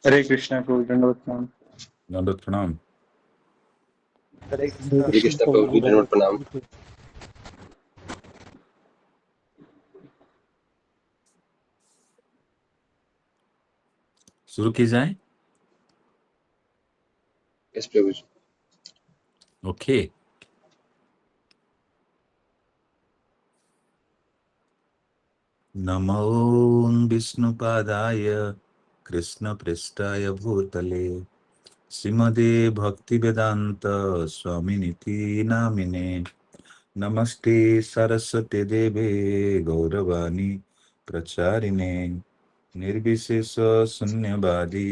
हरे कृष्णा प्रभु, दंडवत प्रणाम। दंडवत प्रणाम। हरे हरे कृष्णा कृष्ण प्रभु जी, दंडवत प्रणाम। शुरू की जाए। यस प्रभु जी। ओके। नमो विष्णुपादाय कृष्णपृष्ठाय भूतले श्रीमदे भक्तिवेदांत स्वामिनिति नामिने नमस्ते सरस्वती देवे गौरवाणी प्रचारिणे निर्विशेष शून्यवादी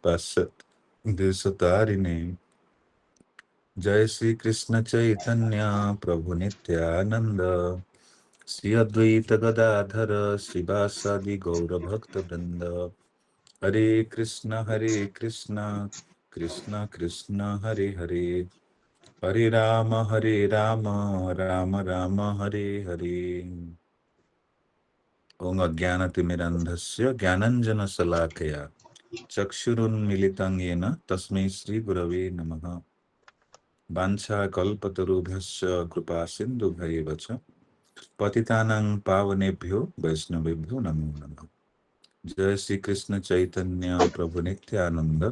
पाश्चात्य देशतारिणे जय श्री कृष्ण चैतन्य प्रभु नित्यानंद श्री अद्वैत गदाधर श्रीवासादि गौर भक्त वृंद हरे कृष्ण कृष्ण कृष्ण हरे हरे हरे राम राम राम हरे हरे। ओम अज्ञानतिमिरन्धस्य ज्ञानञ्जनशलाकया चक्षुरुन्मीलितं येन तस्मै श्रीगुरवे नमः। वाञ्छाकल्पतरुभ्यश्च कृपासिन्धुभ्यैव च पतितानां पावनेभ्यो वैष्णवेभ्यो नमो नमः। जय श्री कृष्ण चैतन्य प्रभु नित्यानंद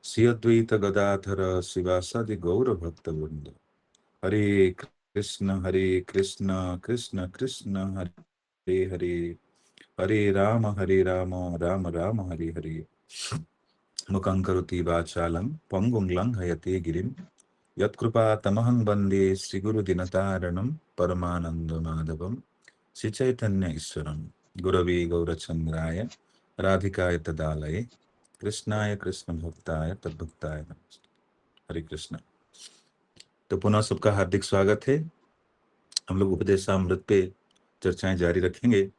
श्री अद्वैत गदाधर शिवासादि गौर भक्तवृंद हरे कृष्ण कृष्ण कृष्ण हरे हरे हरे राम राम राम हरे हरे। मुखं करोति वाचालं पंगुं लंघयते गिरिं यत्कृपातमहं वन्दे श्रीगुरुदिनतारणं परमानन्दमाधवं श्रीचैतन्य ईश्वरं गुरवे गौरचन्द्राय राधिकाय तदालये कृष्णाय कृष्ण भक्ताय तद्भक्ताय नमस्ते। हरे कृष्ण। तो पुनः सबका हार्दिक स्वागत है। हम लोग उपदेशामृत पे चर्चाएं जारी रखेंगे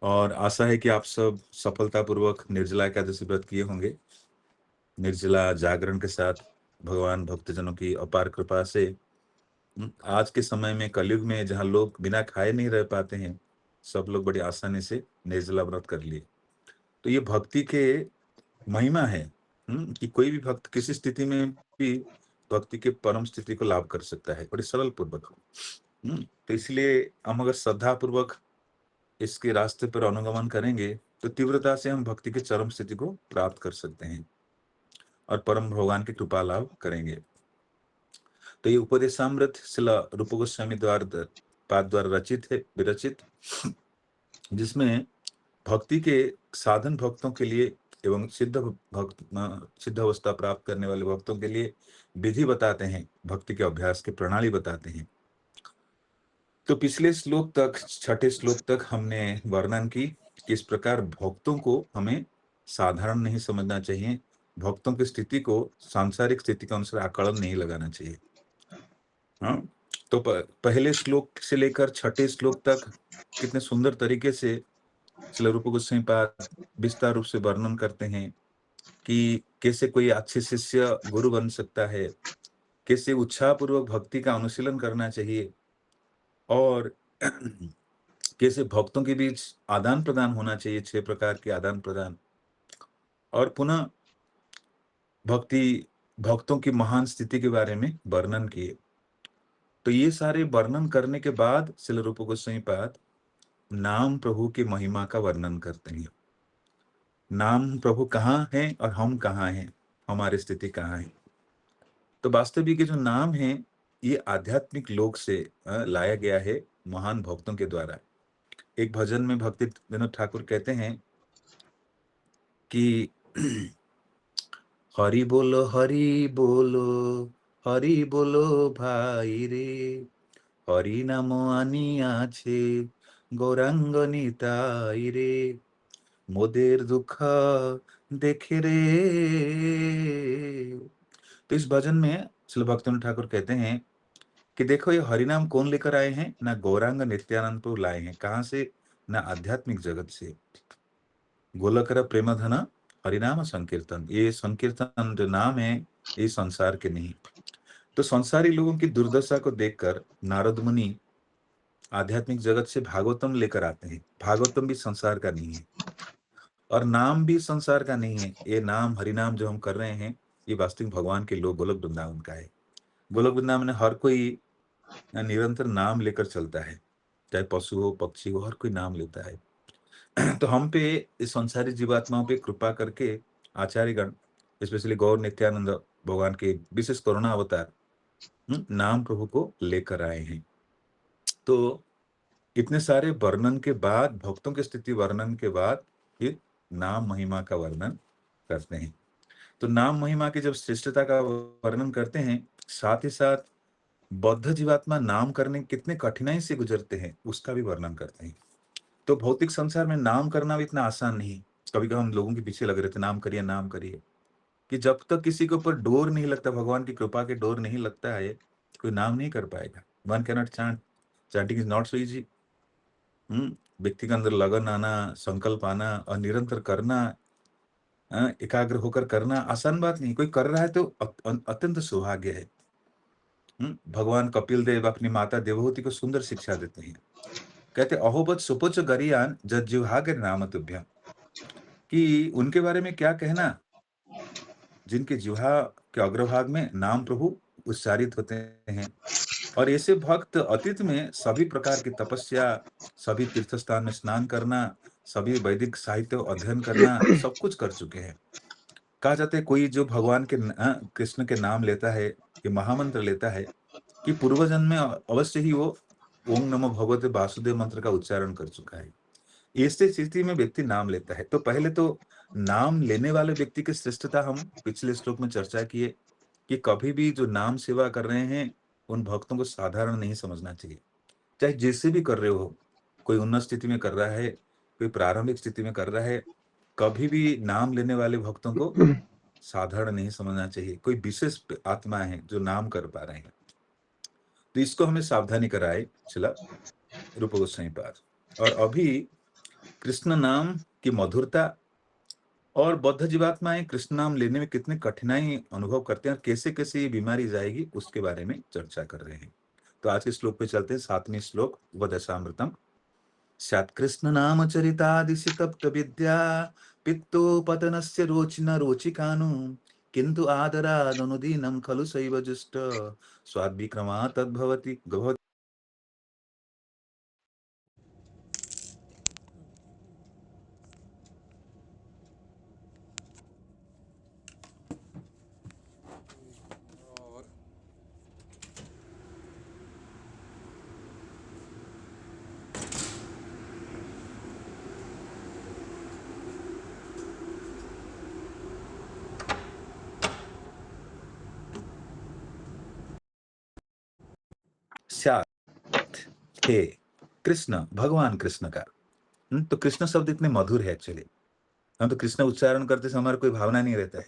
और आशा है कि आप सब सफलतापूर्वक निर्जला एकादशी व्रत किए होंगे। निर्जला जागरण के साथ भगवान भक्तजनों की अपार कृपा से आज के समय में कलयुग में जहां लोग बिना खाए नहीं रह पाते हैं, सब लोग बड़ी आसानी से निर्जला व्रत कर लिए। तो ये भक्ति के महिमा है कि कोई भी भक्त किसी स्थिति में भी भक्ति के परम स्थिति को लाभ कर सकता है, बड़ी सरल पूर्वक। तो इसलिए हम अगर श्रद्धा पूर्वक इसके रास्ते पर अनुगमन करेंगे तो तीव्रता से हम भक्ति के चरम स्थिति को प्राप्त कर सकते हैं और परम भगवान की कृपा लाभ करेंगे। तो ये उपदेशामृत शिला रूप गोस्वामी द्वारा रचित है, विरचित, जिसमें भक्ति के साधन भक्तों के लिए एवं सिद्ध अवस्था प्राप्त करने वाले भक्तों के लिए विधि बताते हैं, भक्ति के अभ्यास की प्रणाली बताते हैं। तो पिछले श्लोक तक, छठे श्लोक तक हमने वर्णन की किस प्रकार भक्तों को हमें साधारण नहीं समझना चाहिए, भक्तों की स्थिति को सांसारिक स्थिति के अनुसार आकलन नहीं लगाना चाहिए। हाँ, तो पहले श्लोक से लेकर छठे श्लोक तक कितने सुंदर तरीके से श्रील रूप गोस्वामी पाद विस्तार रूप से वर्णन करते हैं कि कैसे कोई अच्छे शिष्य गुरु बन सकता है, कैसे उत्साहपूर्वक भक्ति का अनुशीलन करना चाहिए और कैसे भक्तों के बीच आदान प्रदान होना चाहिए, 6 प्रकार के आदान प्रदान, और पुनः भक्तों की महान स्थिति के बारे में वर्णन किए। तो ये सारे वर्णन करने के बाद श्रील रूप गोस्वामी पाद नाम प्रभु की महिमा का वर्णन करते हैं। नाम प्रभु कहाँ है और हम कहाँ हैं, हमारी स्थिति कहाँ है। तो वास्तविक जो नाम है ये आध्यात्मिक लोक से लाया गया है महान भक्तों के द्वारा। एक भजन में भक्ति विनोद ठाकुर कहते हैं कि हरि बोलो हरि बोलो हरि बोलो भाई रे, हरि नाम आनियाछे गौरांग निताई रे, मोदेर दुख देखे रे। तो इस भजन में श्री भक्तिविनोद ठाकुर कहते हैं कि देखो ये हरिनाम कौन लेकर आए हैं, ना गौरांग नित्यानंद को लाए हैं, कहां से, ना आध्यात्मिक जगत से। गोलकर प्रेमधन हरिनाम संकीर्तन, ये संकीर्तन जो नाम है ये संसार के नहीं। तो संसारी लोगों की दुर्दशा को देखकर नारद मुनि आध्यात्मिक जगत से भागवतम लेकर आते हैं। भागवतम भी संसार का नहीं है, और नाम भी संसार का नहीं है। ये नाम हरिनाम जो हम कर रहे हैं, ये वास्तविक भगवान के लोग गोलोक वृंदावन का है। गोलोक वृंदावन में हर कोई निरंतर नाम लेकर चलता है, चाहे पशु हो पक्षी हो, हर कोई नाम लेता है। तो हम पे, इस संसारी जीवात्माओं पे कृपा करके आचार्यगण, स्पेशली गौर नित्यानंद भगवान के विशेष करुणा अवतार नाम प्रभु को लेकर आए हैं। तो इतने सारे वर्णन के बाद, भक्तों की स्थिति वर्णन के बाद, फिर नाम महिमा का वर्णन करते हैं। तो नाम महिमा की जब श्रेष्ठता का वर्णन करते हैं, साथ ही साथ बद्ध जीवात्मा नाम करने कितने कठिनाई से गुजरते हैं उसका भी वर्णन करते हैं। तो भौतिक संसार में नाम करना भी इतना आसान नहीं। कभी कभी हम लोगों के पीछे लग रहे थे, नाम करिए नाम करिए, कि जब तक किसी के ऊपर डोर नहीं लगता, भगवान की कृपा के डोर नहीं लगता है, कोई नाम नहीं कर पाएगा। One can not chant, chanting is not so easy. व्यक्ति के अंदर लगन आना, संकल्प आना और निरंतर करना, एकाग्र होकर करना आसान बात नहीं। कोई कर रहा है तो अत्यंत सौभाग्य है। भगवान कपिल देव अपनी माता देवहूति को सुंदर शिक्षा देते हैं। कहते अहोबत सुपोच गरियान जज्जुहागर नाम तुभ्यम, कि उनके बारे में क्या कहना, जिनके जिह्वा के अग्रभाग में नाम प्रभु उच्चारित होते हैं। और ऐसे भक्त अतीत में सभी प्रकार की तपस्या, सभी तीर्थ स्थान में स्नान करना, सभी वैदिक साहित्य अध्ययन करना, सब कुछ कर चुके हैं। कहा जाता है कोई जो भगवान के कृष्ण के नाम लेता है, ये महामंत्र लेता है, कि पूर्व जन्म में अवश्य ही वो ओम नमो भगवते वासुदेव मंत्र का उच्चारण कर चुका है। ऐसी स्थिति में व्यक्ति नाम लेता है। तो पहले तो नाम लेने वाले व्यक्ति की श्रेष्ठता हम पिछले श्लोक में चर्चा किए, कि कभी भी जो नाम सेवा कर रहे हैं उन भक्तों को साधारण नहीं समझना चाहिए। चाहे जैसे भी कर रहे हो, कोई उन्नत स्थिति में कर रहा है, कोई प्रारंभिक स्थिति में कर रहा है, कभी भी नाम लेने वाले भक्तों को साधारण नहीं समझना चाहिए। कोई विशेष आत्मा है जो नाम कर पा रहे हैं। तो इसको हमें सावधानी कराए चला रूप गोस्वामी पाद। और अभी कृष्ण नाम की मधुरता और बद्ध जीवात्माएं कृष्ण नाम लेने में कितने कठिनाई अनुभव करते हैं और कैसे कैसे ये बीमारी जाएगी उसके बारे में चर्चा कर रहे हैं। तो आज के श्लोक पे चलते हैं। 7वें श्लोक, वदशामृतम। स्यात् कृष्ण नाम चरितादिशि तप्त विद्या पित्तोपतनस्य रोचिन रोचिकानु किंतु आदराद् अनुदीनं खलु सैव जुष्ट स्वाद्विक्रमा तद्भवति भवति। स्यात् हे कृष्ण, भगवान कृष्ण का। तो कृष्ण शब्द इतने मधुर है। एक्चुअली हम तो कृष्ण उच्चारण करते समय हमारा कोई भावना नहीं रहता है,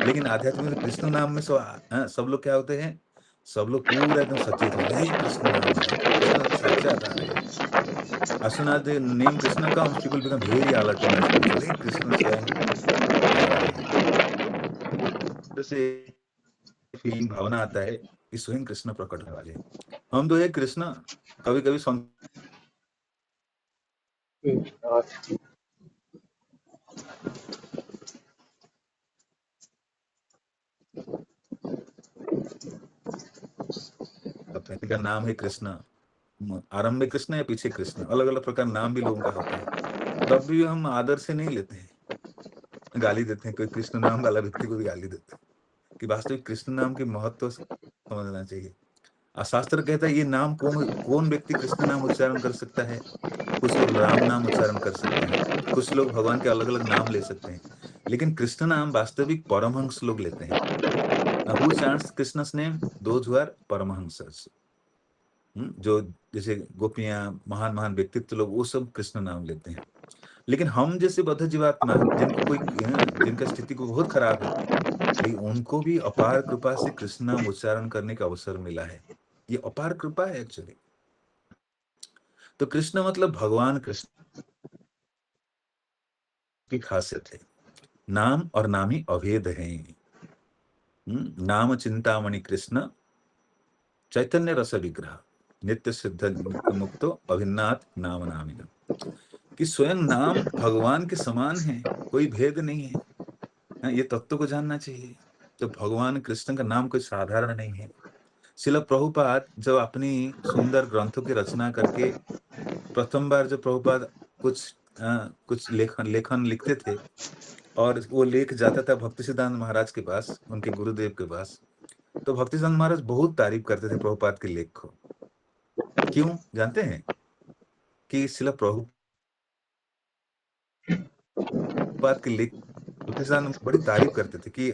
लेकिन आध्यात्मिक में कृष्ण नाम में सब लोग क्या होते हैं, सब लोग पूरा एकदम सचेत हो गए, कृष्ण नाम है, कृष्ण साक्षात आ रहे हैं। As soon as the name Krishna comes, people become very alert and spiritual. Hey, Krishna स्वयं आ रहे हैं। तो से फीलिंग, भावना आता है कि स्वयं कृष्ण प्रकट होने वाले हैं। हम तो है कृष्ण कभी कभी का नाम है कृष्ण, आरंभ में कृष्ण या पीछे कृष्ण, अलग अलग प्रकार नाम भी लोगों का होता है। तब भी हम आदर से नहीं लेते हैं, गाली देते हैं। कोई कृष्ण नाम वाला व्यक्ति को भी गाली देते हैं, कि वास्तविक कृष्ण नाम के महत्व समझना चाहिए। शास्त्र कहता है ये नाम कौन व्यक्ति कृष्ण नाम उच्चारण कर सकता है। कुछ लोग राम नाम उच्चारण कर सकते हैं, कुछ लोग भगवान के अलग अलग नाम ले सकते हैं, लेकिन कृष्ण नाम वास्तविक परमहंस लोग लेते हैं। Who chants Krishna's name? Those who are paramahamsas. जो जैसे गोपियां, महान महान व्यक्तित्व लोग, वो सब कृष्ण नाम लेते हैं। लेकिन हम जैसे बद्ध जीवात्मा जिनको कोई जिनका स्थिति को बहुत खराब है, लेकिन उनको भी अपार कृपा से कृष्ण नाम उच्चारण करने का अवसर मिला है। ये अपार कृपा है एक्चुअली। तो कृष्ण मतलब भगवान कृष्ण की खासियत है। नाम और नामी अभेद है। नाम चिंतामणि कृष्ण चैतन्य रस विग्रह नित्य सिद्ध मुक्तो अभिन्नाथ नाम नामिनम। कि स्वयं नाम भगवान के समान है, कोई भेद नहीं है। हाँ, ये तत्व को जानना चाहिए। तो भगवान कृष्ण का नाम कोई साधारण नहीं है। श्रील प्रभुपाद जब अपनी सुंदर ग्रंथों की रचना करके प्रथम बार जब प्रभुपाद कुछ लेखन लेखन लिखते थे और वो लेख जाता था भक्ति सिद्धांत महाराज के पास, उनके गुरुदेव के पास, तो भक्ति सिद्धांत महाराज बहुत तारीफ करते थे प्रभुपाद के लेख को। क्यों जानते हैं? कि श्रील प्रभुपाद के लेख भक्ति सिद्धांत बड़ी तारीफ करते थे कि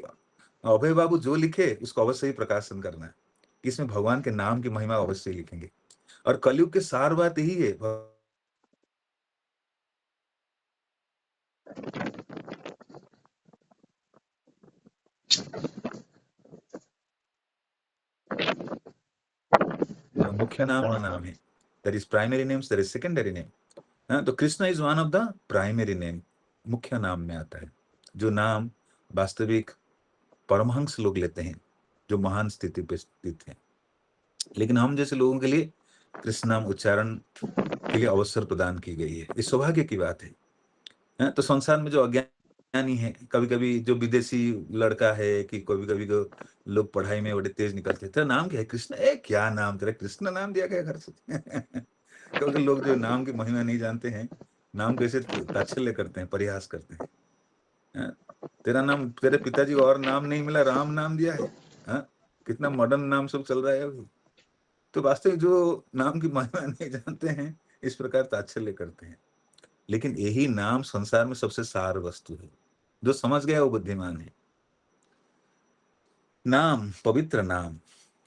अभय बाबू जो लिखे उसको अवश्य ही प्रकाशन करना है, कि इसमें भगवान के नाम की महिमा अवश्य ही लिखेंगे। और कलयुग के सार बात यही है, मुख्य नाम है। That is primary names, that is secondary name. हाँ, तो Krishna is one of the primary name, मुख्य नाम में आता है, जो नाम वास्तविक परमहंस लोग लेते हैं, जो महान स्थिति पे स्थित है। लेकिन हम जैसे लोगों के लिए कृष्ण नाम उच्चारण के लिए अवसर प्रदान की गई है, इस सौभाग्य की बात है। हाँ, तो संसार में जो अज्ञानी है, कभी कभी जो विदेशी लड़का है, कि कभी कभी जो लोग पढ़ाई में बड़े तेज निकलते हैं, तेरा नाम क्या है? कृष्ण। क्या नाम तेरा? कृष्ण नाम दिया गया घर से। क्योंकि लोग जो नाम की महिमा नहीं जानते हैं, नाम कैसे ताच्छल्य करते हैं, परिहास करते हैं। हाँ, तेरा नाम, तेरे पिताजी को और नाम नहीं मिला, राम नाम दिया है। हाँ, कितना मॉडर्न नाम सब चल रहा है अभी। तो वास्तविक जो नाम की महिमा नहीं जानते हैं, इस प्रकार ताच्छल्य करते हैं। लेकिन यही नाम संसार में सबसे सार वस्तु है। जो समझ गया वो बुद्धिमान है। नाम, पवित्र नाम।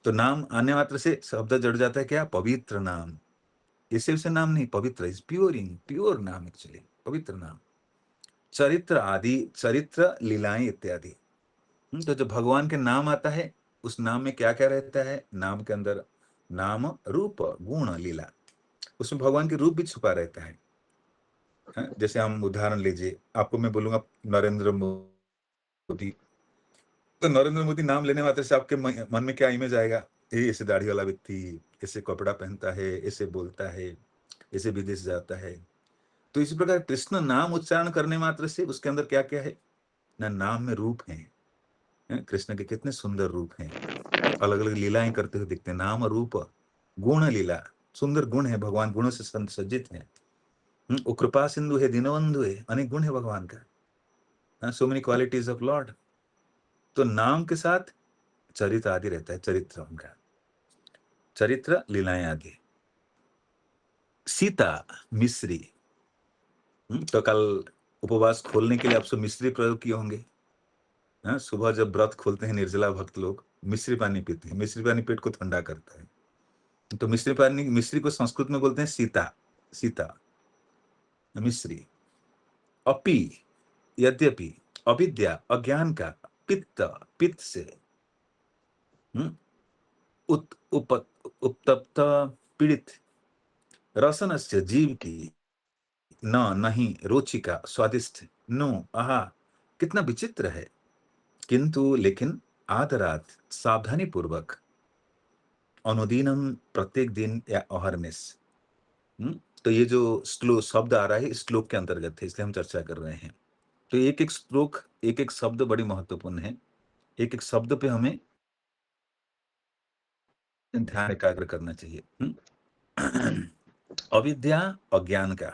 तो नाम आने मात्र से शब्द जड़ जाता है क्या? पवित्र नाम। ये सिर्फ से नाम नहीं, पवित्र इज प्योरिंग, प्योर नाम एक्चुअली, पवित्र नाम। चरित्र आदि, चरित्र, लीलाएं इत्यादि। तो जब भगवान के नाम आता है, उस नाम में क्या क्या रहता है? नाम के अंदर नाम, रूप, गुण, लीला, उसमें भगवान के रूप भी छुपा रहता है। जैसे हम उदाहरण लीजिए, आपको मैं बोलूंगा नरेंद्र मोदी, तो नरेंद्र मोदी नाम लेने मात्र से आपके मन में क्या इमेज आएगा? ये ऐसे दाढ़ी वाला व्यक्ति, ऐसे कपड़ा पहनता है, ऐसे बोलता है, ऐसे विदेश जाता है। तो इसी प्रकार कृष्ण नाम उच्चारण करने मात्र से उसके अंदर क्या क्या है ना? नाम में रूप है। कृष्ण के कितने सुंदर रूप हैं, अलग अलग लीलाएं करते हुए दिखते हैं। नाम रूप, गुण, लीला, सुंदर गुण है, भगवान गुणों से सज्जित है। वो कृपा सिंधु है, दीनबंधु है, अनेक गुण है भगवान का। So many qualities of Lord. तो नाम के साथ चरित्र आदि रहता है, चरित्र उनका, चरित्र, लीलाएं आदि। सीता, मिश्री। तो कल उपवास खोलने के लिए आप सब मिश्री प्रयोग किए होंगे। सुबह जब व्रत खोलते हैं निर्जला भक्त लोग, मिश्री पानी पीते हैं। मिश्री पानी पेट को ठंडा करता है। तो मिश्री पानी, मिश्री को संस्कृत में बोलते हैं सीता, सीता, मिश्री। अपि, यद्यपि, अविद्या, अज्ञान का, पित्त, पित्त से, उत्तप्त, पीड़ित, रसनस्य, जीव की, न, नहीं, रुचिका, स्वादिष्ट, नो, आहा, कितना विचित्र है, किंतु लेकिन, आदरात, सावधानी पूर्वक, अनुदीनम, प्रत्येक दिन या अहरनिश। तो ये जो श्लोक शब्द आ रहा है, इस श्लोक के अंतर्गत है, इसलिए हम चर्चा कर रहे हैं। तो एक एक श्लोक, एक एक शब्द बड़ी महत्वपूर्ण है। एक एक शब्द पे हमें ध्यान एकाग्र करना चाहिए। अविद्या, अज्ञान का,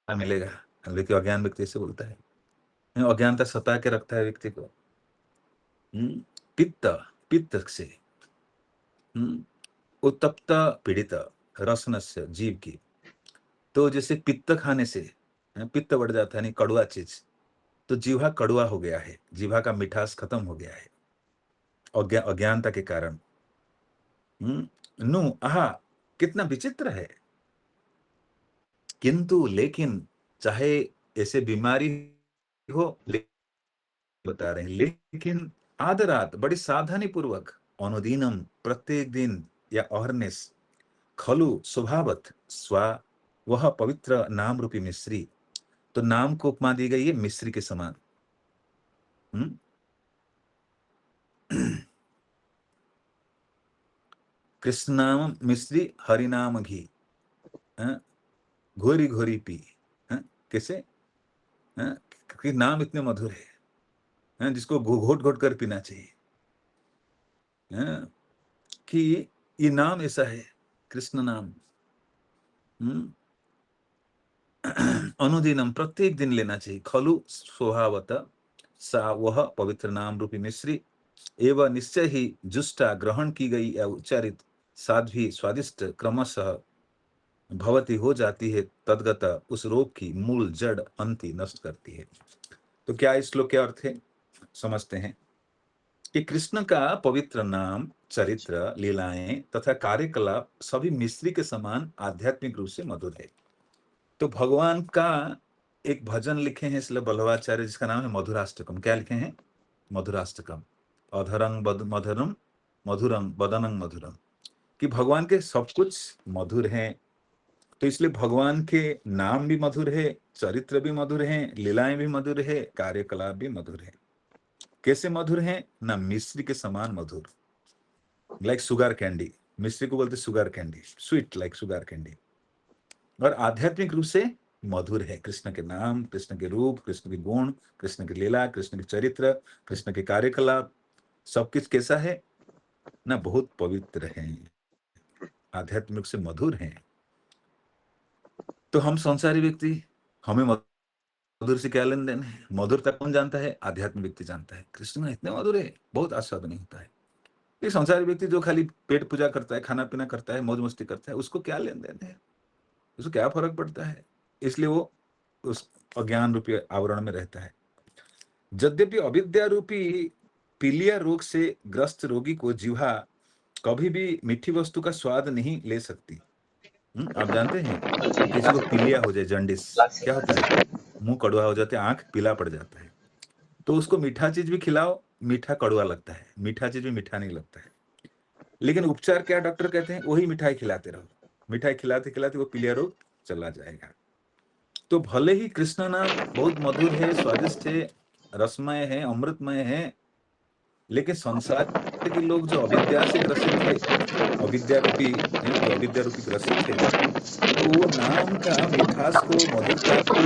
मिलेगा। लेकिन अज्ञान व्यक्ति से बोलता है, अज्ञानता सता के रखता है व्यक्ति को। पित्त, पित्त से, उत्तप्त, पीड़ित, रसनस्य, जीव की। तो जैसे पित्त खाने से पित्त बढ़ जाता है, नहीं, कड़वा चीज, तो जीवा कड़वा हो गया है, जीवा का मिठास खत्म हो गया है अज्ञानता के कारण। नु, आहा, कितना विचित्र है, किंतु लेकिन, चाहे ऐसे बीमारी हो, बता रहे हैं, लेकिन आदरात, बड़ी सावधानी पूर्वक, अनुदीनम, प्रत्येक दिन या अहरनिश, खलु, स्वभावत, स्वा, वह पवित्र नाम रूपी मिश्री। तो नाम को उपमा दी गई है मिश्री के समान। कृष्ण नाम मिश्री हरि नाम घी, घोरी घोरी पी। कैसे? क्योंकि नाम इतने मधुर है, जिसको घोट घोट कर पीना चाहिए। कि ये नाम ऐसा है, कृष्ण नाम अनुदिनम, प्रत्येक दिन लेना चाहिए। खलु स्वभावत सा वह पवित्र नाम रूपी मिश्री एवं निश्चय ही जुष्टा ग्रहण की गई या उच्चारित साध्वी स्वादिष्ट क्रमशः भवती हो जाती है, तदगत उस रोग की मूल जड़ अंति नष्ट करती है। तो क्या इस श्लोक के अर्थ है? समझते हैं कि कृष्ण का पवित्र नाम, चरित्र, लीलाएं तथा कार्यकलाप सभी मिश्री के समान आध्यात्मिक रूप से मधुर है। तो भगवान का एक भजन लिखे हैं इसलिए बल्लभाचार्य, जिसका नाम है मधुराष्टकम। क्या लिखे हैं? मधुराष्टकम। अधरंग मधुरम मधुरम बदनंग मधुरम, कि भगवान के सब कुछ मधुर हैं। तो इसलिए भगवान के नाम भी मधुर है, चरित्र भी मधुर है, लीलाएं भी मधुर है, कार्यकलाप भी मधुर है। कैसे मधुर है? ना मिश्री के समान मधुर, लाइक शुगर कैंडी। मिश्री को बोलते sugar candy, sweet like sugar candy. और आध्यात्मिक रूप से मधुर है। कृष्ण के नाम, कृष्ण के रूप, कृष्ण के गुण, कृष्ण की लीला, कृष्ण के चरित्र, कृष्ण के कार्यकलाप, सब कुछ कैसा है ना? बहुत पवित्र है, आध्यात्मिक से मधुर है। तो हम संसारी व्यक्ति, हमें मधुर से क्या लेन देन है? मधुरता कौन जानता है? आध्यात्मिक व्यक्ति जानता है। कृष्ण इतने मधुर है, बहुत आस्वादन होता है। ये संसारी व्यक्ति जो खाली पेट पूजा करता है, खाना पीना करता है, मौज मस्ती करता है, उसको क्या लेन देन है? उसको क्या फर्क पड़ता है? इसलिए वो उस अज्ञान रूपी आवरण में रहता है। यद्यपि अविद्या रूपी पीलिया रोग से ग्रस्त रोगी को जिह्वा कभी भी मीठी वस्तु का स्वाद नहीं ले सकती। आप जानते हैं किसी को पीलिया हो जाए, जॉन्डिस, क्या होता है? मुंह कड़वा हो जाता है, आंख पीला पड़ जाता है। तो उसको मीठा चीज भी खिलाओ, मीठा कड़वा लगता है, मीठा चीज भी मीठा नहीं लगता है। लेकिन उपचार क्या डॉक्टर कहते हैं? वही मिठाई खिलाते रहो, मिठाई खिलाते खिलाते वो पीलिया रोग चला जाएगा। तो भले ही कृष्ण नाम बहुत मधुर है, स्वादिष्ट है, रसमय है, अमृतमय है, लेकिन संसार के लोग जो अविद्या से ग्रसित थे, अविद्या रूपी जो अविद्या रूपी ग्रसित थे, तो वो नाम का मिठास को, मधुरता को,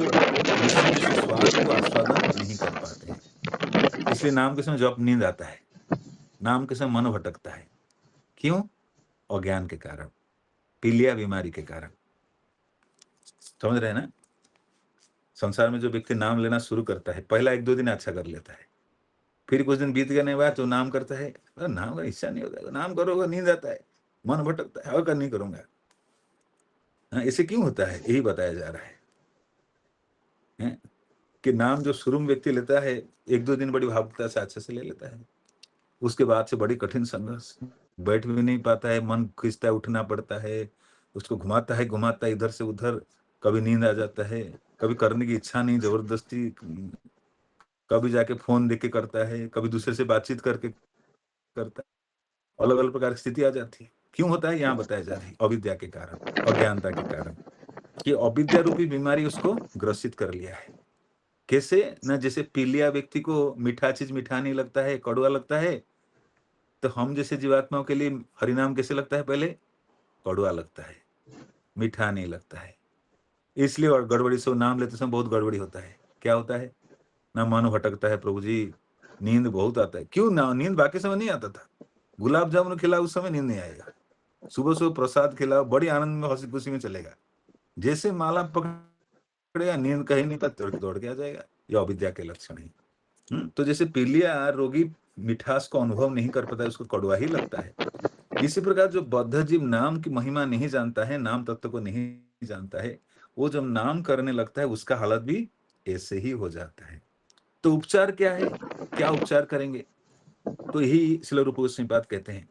मिश्री जैसे स्वाद को आस्वादन नहीं कर पाते हैं। इसलिए नाम के समय जब नींद आता है, नाम के समय मन भटकता है। क्यों? अज्ञान के कारण, पीलिया बीमारी के कारण। समझ रहे हैं ना? संसार में जो व्यक्ति नाम लेना शुरू करता है, पहला 1-2 दिन अच्छा कर लेता है, फिर कुछ दिन बीत गए बाद जो नाम करता है, नाम का इच्छा नहीं होता, नाम करोगे नींद आता है, मन भटकता है, और नहीं करूंगा। इसे क्यों होता है? यही बताया जा रहा है कि नाम जो शुरू में व्यक्ति लेता है, 1-2 दिन बड़ी भावुकता से अच्छे से ले लेता है, उसके बाद से बड़ी कठिन संघर्ष, बैठ भी नहीं पाता है, मन खींचता है, उठना पड़ता है, उसको घुमाता है इधर से उधर, कभी नींद आ जाता है, कभी करने की इच्छा नहीं, जबरदस्ती, कभी जाके फोन देख के करता है, कभी दूसरे से बातचीत करके करता है, अलग अलग प्रकार की स्थिति आ जाती है। क्यों होता है? यहाँ बताया जा रहा है, अविद्या के कारण, अज्ञानता के कारण, कि अविद्या रूपी बीमारी उसको ग्रसित कर लिया है। कैसे? ना जैसे पीलिया व्यक्ति को मीठा चीज मीठा नहीं लगता है, कड़वा लगता है, तो हम जैसे जीवात्माओं के लिए हरिनाम कैसे लगता है? पहले कड़वा लगता है, मीठा नहीं लगता है। इसलिए और गड़बड़ी से नाम लेते समय बहुत गड़बड़ी होता है। क्या होता है ना? मन भटकता है, प्रभु जी नींद बहुत आता है। क्यों ना? नींद बाकी समय नहीं आता था, गुलाब जामुन खिलाओ उस समय नींद नहीं आएगा, सुबह सुबह प्रसाद खिलाओ बड़ी आनंद में हंसी खुशी में चलेगा, जैसे माला पकड़ेगा नींद कहीं नहीं पता, दौड़ के आ जाएगा। ये अविद्या के लक्षण है। तो जैसे पीलिया रोगी मिठास को अनुभव नहीं कर पाता है, उसको कड़वा ही लगता है। इसी प्रकार जो बद्ध जीव नाम की महिमा नहीं जानता है, नाम तत्व को नहीं जानता है, वो जब नाम करने लगता है उसका हालत भी ऐसे ही हो जाता है। तो उपचार क्या है? क्या उपचार करेंगे? तो यही श्रील रूप गोस्वामी पाद कहते हैं,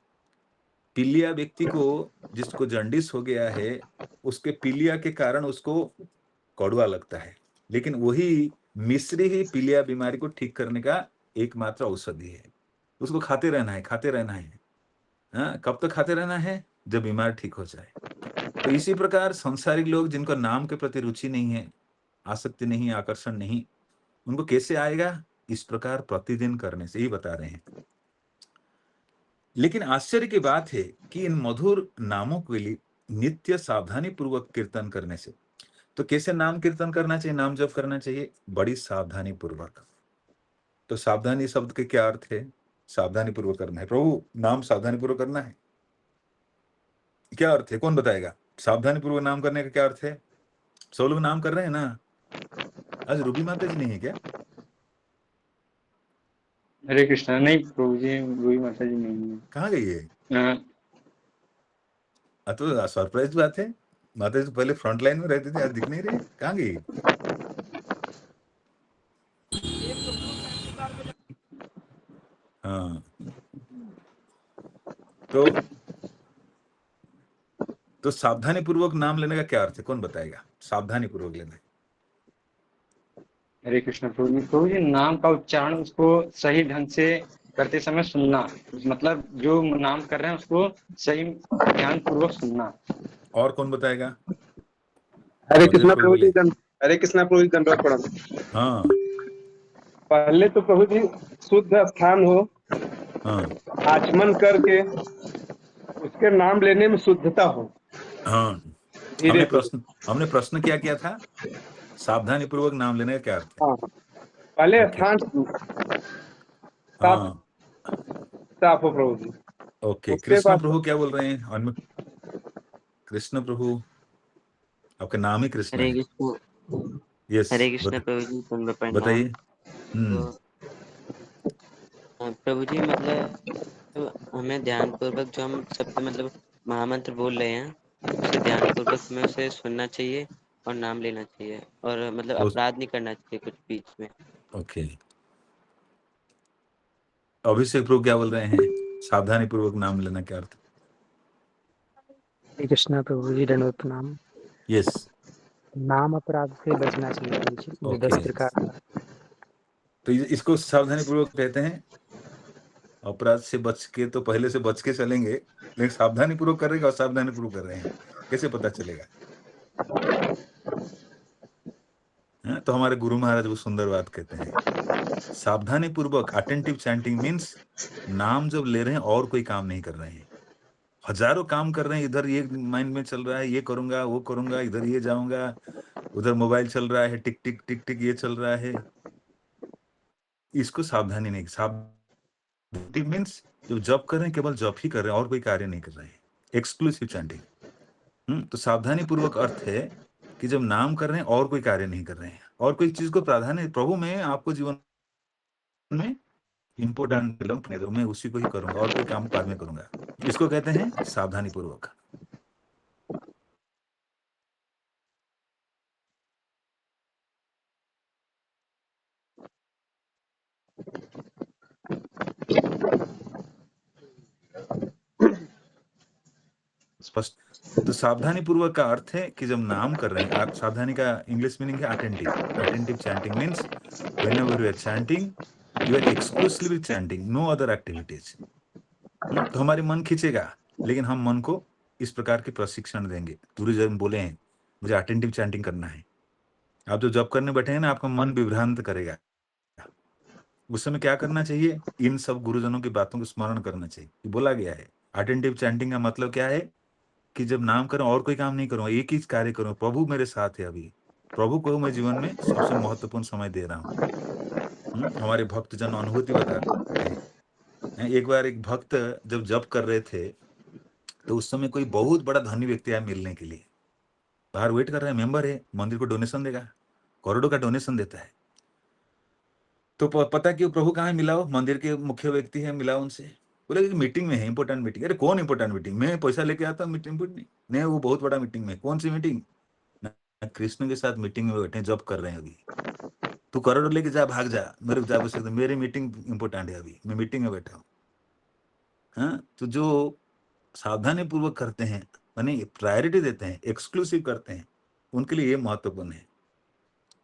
पीलिया व्यक्ति को, जिसको जॉन्डिस हो गया है, उसके पीलिया के कारण उसको कड़वा लगता है, लेकिन वही मिश्री ही पीलिया बीमारी को ठीक करने का एकमात्र औषधि है। उसको खाते रहना है, खाते रहना है। कब तक खाते रहना है? जब बीमार ठीक हो जाए। तो इसी प्रकार संसारिक लोग जिनको नाम के प्रति रुचि नहीं है, आसक्ति नहीं, आकर्षण नहीं, उनको कैसे आएगा? इस प्रकार प्रतिदिन करने से ही बता रहे हैं। लेकिन आश्चर्य की बात है कि इन मधुर नामों के लिए नित्य सावधानी पूर्वक कीर्तन करने से, तो कैसे नाम कीर्तन करना चाहिए, नाम जप करना चाहिए? बड़ी सावधानी पूर्वक। तो सावधानी शब्द के क्या अर्थ है? सावधानी पूर्वक करना है, प्रभु नाम सावधानी पूर्वक करना है, क्या अर्थ है? कौन बताएगा? सावधानी पूर्वक नाम करने का क्या अर्थ है? सब लोग नाम कर रहे हैं ना? आज रूबी माता जी नहीं है क्या? हरे कृष्णा। नहीं प्रभु जी, रूही माता जी नहीं कहाँ गई है? है। तो सरप्राइज बात है, माता जी तो पहले फ्रंट लाइन में रहती थी, आज दिख नहीं रहे, कहाँ गई? हाँ, तो सावधानी पूर्वक नाम लेने का क्या अर्थ है? कौन बताएगा? सावधानी पूर्वक लेना है। हरे कृष्णा प्रभु जी। प्रभु जी, नाम का उच्चारण उसको सही ढंग से करते समय सुनना, मतलब जो नाम कर रहे हैं उसको सही ध्यान पूर्वक सुनना। और कौन बताएगा? हरे मंदिर कृष्णा प्रभु प्रभु जी, बोले। हरे कृष्णा प्रभु जी, दंडवत प्रणाम। हाँ पहले तो प्रभु जी शुद्ध स्थान हो, हाँ आचमन करके उसके नाम लेने में शुद्धता हो। हाँ, धीरे धीरे। हमने प्रश्न क्या किया था? सावधानी पूर्वक नाम लेने का क्या अर्थ है? हाँ, पहले ओके। स्थान साफ हाँ साफ हो प्रभु जी। ओके, उसके कृष्ण बाद प्रभु क्या बोल रहे हैं? और कृष्ण प्रभु, आपका नाम ही कृष्ण हरे है। कृष्ण। यस, हरे कृष्ण प्रभु जी, दंड बताइए। प्रणाम। तो प्रभु जी मतलब हमें ध्यान पूर्वक जो हम शब्द मतलब महामंत्र बोल रहे हैं, उसे ध्यान पूर्वक हमें उसे सुनना चाहिए और नाम लेना चाहिए, और मतलब अपराध नहीं करना चाहिए कुछ बीच में। ओके, अभिषेक प्रभु क्या बोल रहे हैं? सावधानी पूर्वक नाम लेना क्या अर्थ? श्री कृष्णा प्रभु जी, दंडवत प्रणाम। यस। नाम अपराध से बचना चाहिए प्रभु जी, जो 10 ओके, प्रकार। तो इसको सावधानी पूर्वक कहते हैं। अपराध से बच के तो पहले से बच के चलेंगे, लेकिन सावधानी पूर्वक कर रहे हैं और सावधानी पूर्वक कर रहे हैं, कैसे पता चलेगा? तो हमारे गुरु महाराज वो सुंदर बात कहते हैं, सावधानी पूर्वक अटेंटिव चैंटिंग मीन्स नाम जब ले रहे हैं और कोई काम नहीं कर रहे हैं, हजारों काम कर रहे हैं, इधर ये माइंड में चल रहा है, ये करूंगा वो करूंगा, इधर ये जाऊंगा, उधर मोबाइल चल रहा है, टिक टिक टिक टिक ये चल रहा है, इसको सावधानी नहीं। सावधानी मीन्स जो जॉब कर रहे हैं केवल जॉब ही कर रहे हैं और कोई कार्य नहीं कर रहे हैं, एक्सक्लूसिव चैंटिंग। तो सावधानी पूर्वक अर्थ है कि जब नाम कर रहे हैं और कोई कार्य नहीं कर रहे हैं और कोई चीज को प्राधान्य, प्रभु मैं आपको जीवन में इंपोर्टेंट मैं उसी को ही करूंगा और कोई काम बाद में करूंगा, इसको कहते हैं सावधानी पूर्वक। स्पष्ट? तो सावधानी पूर्वक का अर्थ है कि जब नाम कर रहे हैं, सावधानी का इंग्लिश मीनिंग है attentive. Attentive chanting means whenever you are chanting, you are exclusively chanting, no other activities। तो हमारे मन खींचेगा, लेकिन हम मन को इस प्रकार के प्रशिक्षण देंगे। गुरु जब बोले हैं मुझे अटेंटिव चैंटिंग करना है, आप जो जॉब करने बैठे हैं ना, आपका मन विभ्रांत करेगा, उस समय क्या करना चाहिए? इन सब गुरुजनों की बातों को स्मरण करना चाहिए। बोला गया है अटेंटिव चैंटिंग का मतलब क्या है कि जब नाम करूं और कोई काम नहीं करूं, एक ही कार्य करूं, प्रभु मेरे साथ है, अभी प्रभु को मैं जीवन में सबसे महत्वपूर्ण समय दे रहा हूं। हमारे भक्तजन अनुभूति बताते हैं, एक बार एक भक्त जब जप कर रहे थे तो उस समय कोई बहुत बड़ा धनी व्यक्ति आया मिलने के लिए, बाहर वेट कर रहा है, मेंबर है, मंदिर को डोनेशन देगा, करोड़ों का डोनेशन देता है। तो पता क्यों प्रभु कहाँ मिलाओ? मंदिर के मुख्य व्यक्ति है, मिलाओ उनसे। बोले कि मीटिंग में है, इंपोर्टेंट मीटिंग। अरे कौन इंपोर्टेंट मीटिंग? मैं पैसा लेके आता हूँ मीटिंग नहीं, वो बहुत बड़ा मीटिंग में। कौन सी मीटिंग? कृष्ण के साथ मीटिंग में बैठे, जॉब कर रहे हैं अभी, तू करोड़ लेके जा, भाग जा, मेरे को जा सकते, मेरी मीटिंग इंपोर्टेंट है, अभी मैं मीटिंग में बैठा हूँ। हाँ, तो जो सावधानी पूर्वक करते हैं, माने प्रायोरिटी देते हैं, एक्सक्लूसिव करते हैं, उनके लिए ये महत्वपूर्ण है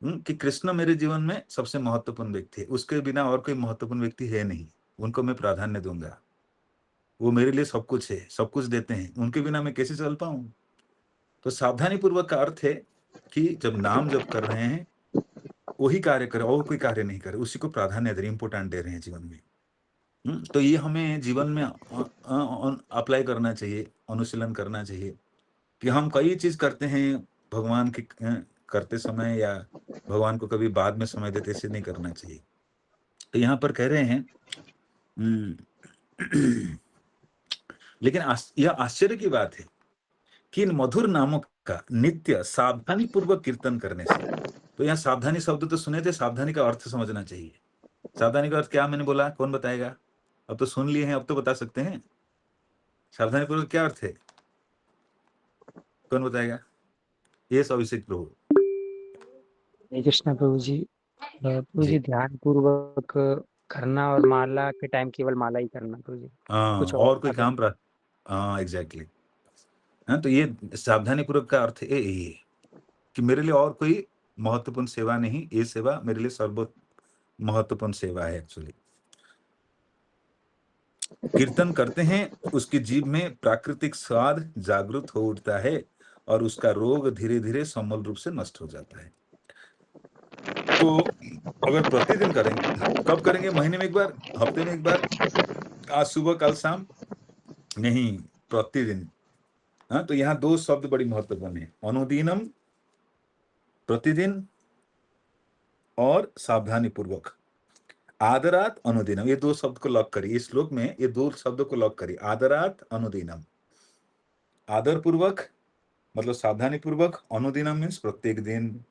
कि कृष्ण मेरे जीवन में सबसे महत्वपूर्ण व्यक्ति है, उसके बिना और कोई महत्वपूर्ण व्यक्ति है नहीं, उनको मैं प्राधान्य दूंगा, वो मेरे लिए सब कुछ है, सब कुछ देते हैं, उनके बिना मैं कैसे चल पाऊं? तो सावधानी पूर्वक का अर्थ है कि जब नाम जब कर रहे हैं वही कार्य करें और कोई कार्य नहीं करे, उसी को प्राधान्य दे रहे, इंपोर्टेंट दे रहे हैं जीवन में। तो ये हमें जीवन में अप्लाई करना चाहिए, अनुशीलन करना चाहिए कि हम कई चीज करते हैं भगवान की करते समय, या भगवान को कभी बाद में समय देते, ऐसे नहीं करना चाहिए। तो यहाँ पर कह रहे हैं लेकिन यह आश्चर्य की बात है कि इन मधुर नामों का नित्य सावधानी पूर्वक कीर्तन करने से, तो यहाँ सावधानी शब्द तो सुने थे, सावधानी का अर्थ समझना चाहिए। सावधानी का अर्थ क्या मैंने बोला, कौन बताएगा? अब तो सुन लिए हैं, अब तो बता सकते हैं। सावधानी पूर्वक क्या अर्थ है, कौन बताएगा? ये अभिषेक प्रभु। हरे कृष्णा प्रभु जी। प्रभु जी। जी ध्यान पूर्वक करना और माला के टाइम केवल माला ही करना प्रभु जी, कुछ और कोई आगे काम एग्जैक्टली। हाँ, तो ये सावधानी पूर्वक का अर्थ यही है कि मेरे लिए और कोई महत्वपूर्ण सेवा नहीं, ये सेवा मेरे लिए सर्व महत्वपूर्ण सेवा है। एक्चुअली कीर्तन करते हैं, उसकी जीभ में प्राकृतिक स्वाद जागृत हो उठता है और उसका रोग धीरे धीरे समूल रूप से नष्ट हो जाता है। तो अगर प्रतिदिन करेंगे, कब करेंगे? महीने में एक बार, हफ्ते में एक बार, आज सुबह कल शाम नहीं, प्रतिदिन। हाँ, तो यहाँ दो शब्द बड़ी महत्वपूर्ण है, अनुदीनम प्रतिदिन और सावधानी पूर्वक। आदरात अनुदिनम, ये दो शब्द को लॉक करिए इस श्लोक में, ये दो शब्दों को लॉक करिए, आदरात अनुदिनम। आदर पूर्वक मतलब सावधानी पूर्वक, अनुदिनम मीन्स प्रत्येक दिन,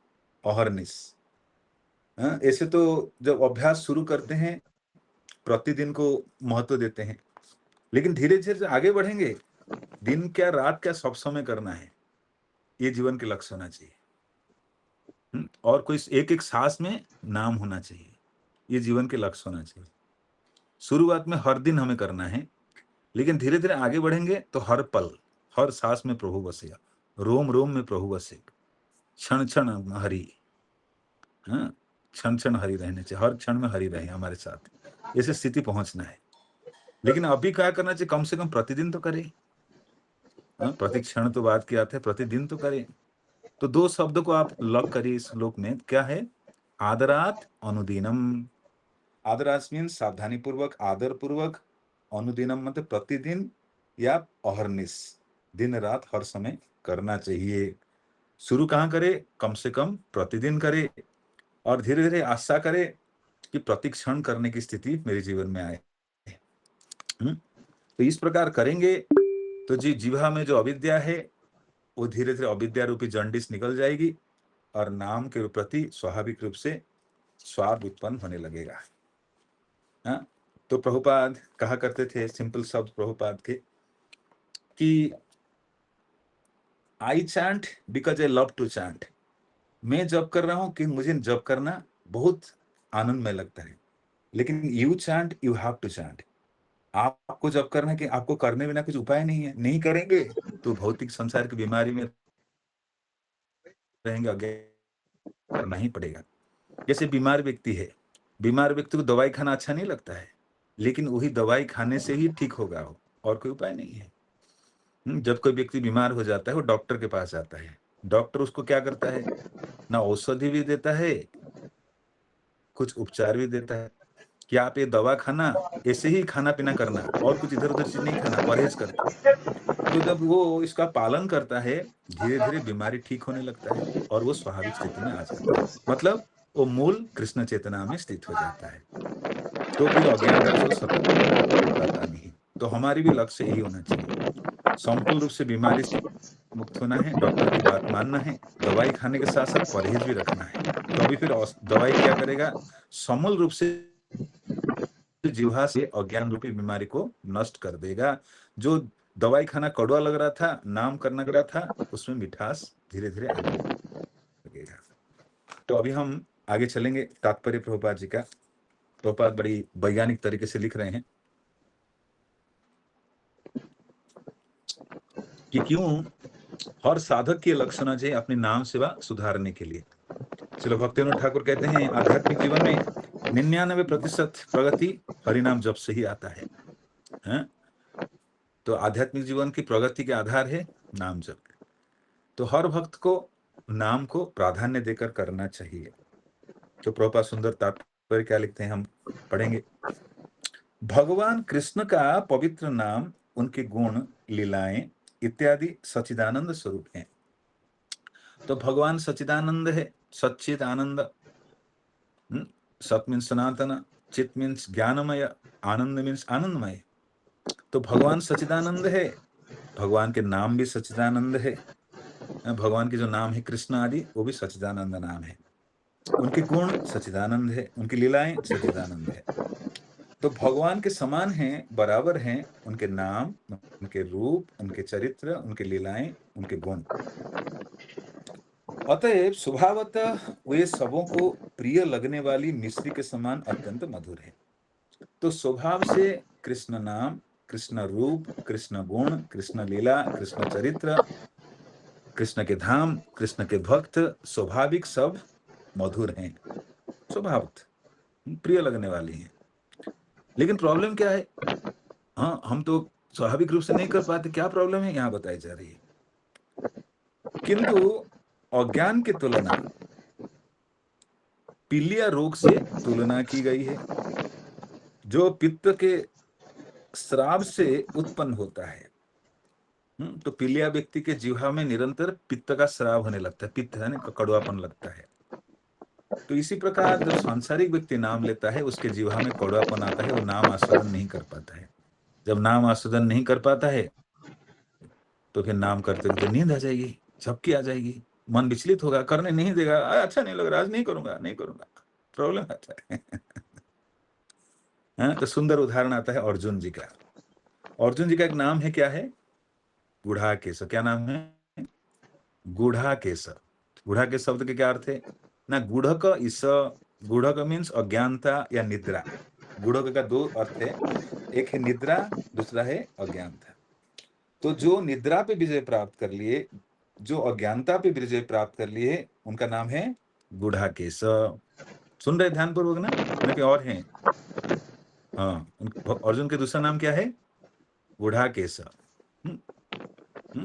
अहरनिश। ऐसे तो जब अभ्यास शुरू करते हैं प्रतिदिन को महत्व देते हैं, लेकिन धीरे धीरे आगे बढ़ेंगे, दिन क्या रात क्या सब समय करना है, ये जीवन के लक्ष्य होना चाहिए। और कोई एक एक सांस में नाम होना चाहिए, ये जीवन के लक्ष्य होना चाहिए। शुरुआत में हर दिन हमें करना है, लेकिन धीरे धीरे आगे बढ़ेंगे तो हर पल हर सांस में प्रभु बसेगा, रोम रोम में प्रभु बसेगा, क्षण क्षण हरि। हाँ, क्षण क्षण हरि रहने चाहिए, हर क्षण में हरि रहे हमारे साथ, ऐसे स्थिति पहुंचना है। लेकिन अभी क्या करना चाहिए? कम से कम प्रतिदिन तो करें। प्रति क्षण तो बात की आते हैं, प्रतिदिन तो करें। तो दो शब्दों को आप लॉक करिए इस श्लोक में, क्या है? आदरात अनुदिनम। आदरात मीन्स सावधानी पूर्वक, आदर पूर्वक, अनुदिनम मतलब प्रतिदिन या अहरनिश, दिन रात हर समय करना चाहिए। शुरू कहाँ करें? कम से कम प्रतिदिन करें, और धीरे धीरे आशा करें कि प्रति क्षण करने की स्थिति मेरे जीवन में आए। तो इस प्रकार करेंगे तो जीवा में जो अविद्या है वो धीरे धीरे अविद्या रूपी जंडिस निकल जाएगी, और नाम के प्रति स्वाभाविक रूप से स्वाद उत्पन्न होने लगेगा। हाँ, तो प्रभुपाद कहा करते थे, सिंपल शब्द प्रभुपाद के, कि I chant because I love to chant. मैं जप कर रहा हूं कि मुझे जप करना बहुत आनंदमय लगता है, लेकिन you chant, you have to chant. आपको जप करना है कि आपको करने बिना कुछ उपाय नहीं है, नहीं करेंगे तो भौतिक संसार की बीमारी में रहेंगे, आगे करना ही पड़ेगा। जैसे बीमार व्यक्ति है, बीमार व्यक्ति को दवाई खाना अच्छा नहीं लगता है, लेकिन वही दवाई खाने से ही ठीक होगा, हो और कोई उपाय नहीं है। जब कोई व्यक्ति बीमार हो जाता है वो डॉक्टर के पास जाता है, डॉक्टर उसको क्या करता है? ना औषधि भी देता है, कुछ उपचार भी देता है कि आप ये दवा खाना, ऐसे ही खाना पीना करना, और कुछ इधर उधर चीज नहीं खाना, परहेज करना। तो जब वो इसका पालन करता है, धीरे धीरे बीमारी ठीक होने लगता है और वो स्वाभाविक स्थिति में आ जाता है, मतलब वो मूल कृष्ण चेतना में स्थित हो जाता है। तो फिर अज्ञानता से सताता नहीं। तो हमारी भी लक्ष्य यही होना चाहिए, संपूर्ण रूप से बीमारी से मुक्त होना है, डॉक्टर की बात मानना है, दवाई खाने के साथ साथ परहेज भी रखना है। तो अभी फिर दवाई क्या करेगा? समूल रूप से जीवा से अज्ञान रूपी बीमारी को नष्ट कर देगा। जो दवाई खाना कड़वा लग रहा था, नाम करना लग रहा था, उसमें मिठास धीरे धीरे आने लगेगा। तो अभी हम आगे चलेंगे तात्पर्य प्रभुपाद जी का। प्रभुपाद बड़ी वैज्ञानिक तरीके से लिख रहे हैं कि क्यों हर साधक की लक्षण होना चाहिए अपने नाम सेवा सुधारने के लिए। श्रील भक्तिविनोद ठाकुर कहते हैं, आध्यात्मिक जीवन में 99% प्रगति हरिनाम जप से ही आता है। तो आध्यात्मिक जीवन की प्रगति के आधार है नाम जप। तो हर भक्त को नाम को प्राधान्य देकर करना चाहिए। तो प्रभुपाद सुंदर तात्पर्य क्या लिखते हैं, हम पढ़ेंगे। भगवान कृष्ण का पवित्र नाम, उनके गुण, लीलाएं इत्यादि सच्चिदानंद स्वरूप हैं। तो भगवान सच्चिदानंद है, सच्चिद आनंद। सत मीन्स सनातन, चित मीन्स ज्ञानमय, आनंद मीन्स आनंदमय। तो भगवान सच्चिदानंद है, भगवान के नाम भी सच्चिदानंद है। भगवान के जो नाम है कृष्ण आदि, वो भी सच्चिदानंद नाम है। उनके गुण सच्चिदानंद है, उनकी लीलाएं सच्चिदानंद है। तो भगवान के समान हैं, बराबर हैं उनके नाम, उनके रूप, उनके चरित्र, उनके लीलाएं, उनके गुण। अतएव स्वभावतः वे सबों को प्रिय लगने वाली मिश्री के समान अत्यंत मधुर है। तो स्वभाव से कृष्ण नाम, कृष्ण रूप, कृष्ण गुण, कृष्ण लीला, कृष्ण चरित्र, कृष्ण के धाम, कृष्ण के भक्त स्वाभाविक सब मधुर हैं, स्वभावतः प्रिय लगने वाली हैं। लेकिन प्रॉब्लम क्या है? हाँ, हम तो स्वाभाविक रूप से नहीं कर पाते। क्या प्रॉब्लम है यहाँ बताई जा रही है। किंतु अज्ञान की तुलना पीलिया रोग से तुलना की गई है, जो पित्त के श्राव से उत्पन्न होता है। तो पीलिया व्यक्ति के जीवा में निरंतर पित्त का श्राव होने लगता है, पित्त है ना, कड़वापन लगता है। तो इसी प्रकार जब सांसारिक व्यक्ति नाम लेता है, उसके जीवा में कड़वापन आता है, वो नाम आस्वादन नहीं कर पाता है। जब नाम आस्वादन नहीं कर पाता है तो फिर नाम करते करते नींद आ जाएगी, झपकी आ जाएगी, मन विचलित होगा, करने नहीं देगा, अच्छा नहीं लग रहा, आज नहीं करूंगा, नहीं करूंगा, प्रॉब्लम आता है। तो सुंदर उदाहरण आता है अर्जुन जी का। अर्जुन जी का एक नाम है, क्या है? गुढ़ाकेश। क्या नाम है? गुढ़ाकेश। गुढ़ाकेश शब्द के क्या अर्थ है ना? गुढ़क इस, गुढ़क मीन्स अज्ञानता या निद्रा। गुढ़क का दो अर्थ है, एक है निद्रा, दूसरा है अज्ञानता। तो जो निद्रा पे विजय प्राप्त कर लिए, जो अज्ञानता पे विजय प्राप्त कर लिए, उनका नाम है गुढ़ाकेश। सुन रहे ध्यानपूर्वक ना? उनके और हैं। हाँ, अर्जुन के दूसरा नाम क्या है? गुढ़ाकेश।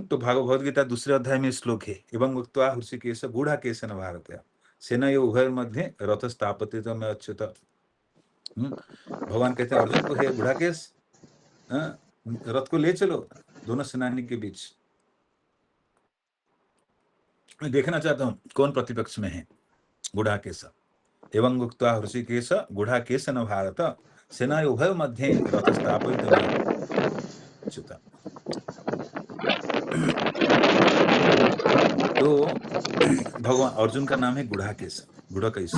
तो भगवद गीता दूसरे अध्याय में श्लोक है, एवं उक्त्वा हृषिकेश गुढ़ाकेश न भारत सेना यो उभय मध्य रथ स्थापति में अच्युत। भगवान कहते हैं अर्जुन को, हे गुढ़ाकेश, रथ को ले चलो दोनों सेनानी के बीच। मैं देखना चाहता हूं कौन प्रतिपक्ष में है। गुढ़ाकेश। एवं उक्त्वा हृषिकेश गुढ़ाकेश न भारत सेना उभय मध्य रथ स्थापित में अच्युत। तो भगवान अर्जुन का नाम है गुढ़ाकेश, गुढ़ाकेश।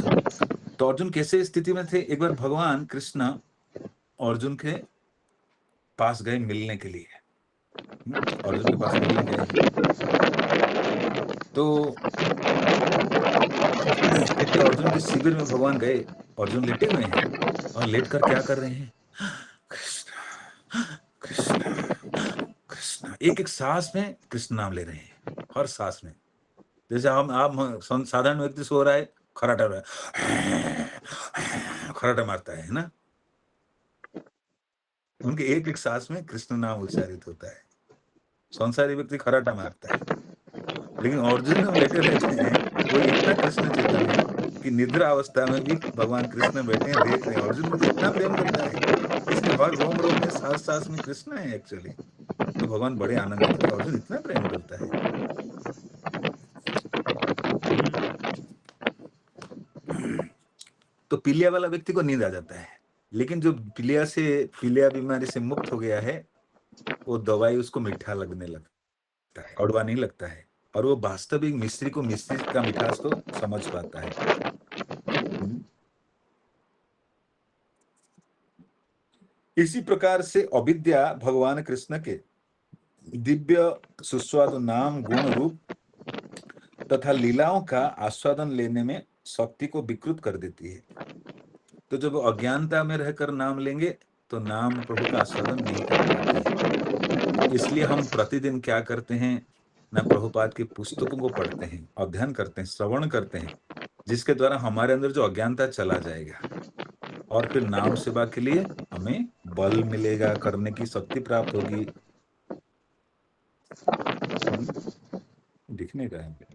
तो अर्जुन कैसे स्थिति में थे? एक बार भगवान कृष्ण अर्जुन के पास गए मिलने के लिए। अर्जुन के पास मिलने गए हैं। तो एक अर्जुन के शिविर में भगवान गए। अर्जुन लेटे हुए हैं और लेटकर क्या कर रहे हैं? कृष्ण कृष्ण कृष्ण, एक एक सांस में कृष्ण नाम ले रहे हैं, हर सांस में। जैसे आप साधारण व्यक्ति सो रहा है, खराटा रहा है, खराटा मारता है ना, उनके एक एक सांस में कृष्ण नाम उच्चारित होता है। संसारी व्यक्ति खराटा मारता है, लेकिन अर्जुन जब लेटे रहते हैं, वो इतना कृष्ण चेतन है कि निद्रा अवस्था में भी भगवान कृष्ण बैठे हैं, देख रहे हैं। अर्जुन को तो इतना प्रेम करता है, इसके हर रोम रोम में, सांस सांस में कृष्ण है एक्चुअली। तो भगवान बड़े आनंदित हुए, अर्जुन इतना प्रेम करता है। तो पीलिया वाला व्यक्ति को नींद आ जाता है, लेकिन जो पीलिया बीमारी से मुक्त हो गया है, वो दवाई उसको मीठा लगने लगता है, कड़वा नहीं लगता है। और वो वास्तविक मिश्री को, मिश्री का मिठास को समझ पाता है। इसी प्रकार से अविद्या भगवान कृष्ण के दिव्य सुस्वादु नाम, गुण, रूप तथा लीलाओं का आस्वादन लेने में शक्ति को विकृत कर देती है। तो जब अज्ञानता में रहकर नाम लेंगे तो नाम प्रभु का आस्वादन नहीं कर पाते हैं। इसलिए हम प्रतिदिन क्या करते हैं ना, प्रभुपाद की पुस्तकों को पढ़ते हैं, अध्ययन करते हैं, श्रवण करते हैं, जिसके द्वारा हमारे अंदर जो अज्ञानता चला जाएगा और फिर नाम सेवा के लिए हमें बल मिलेगा, करने की शक्ति प्राप्त होगी। दिखने का है।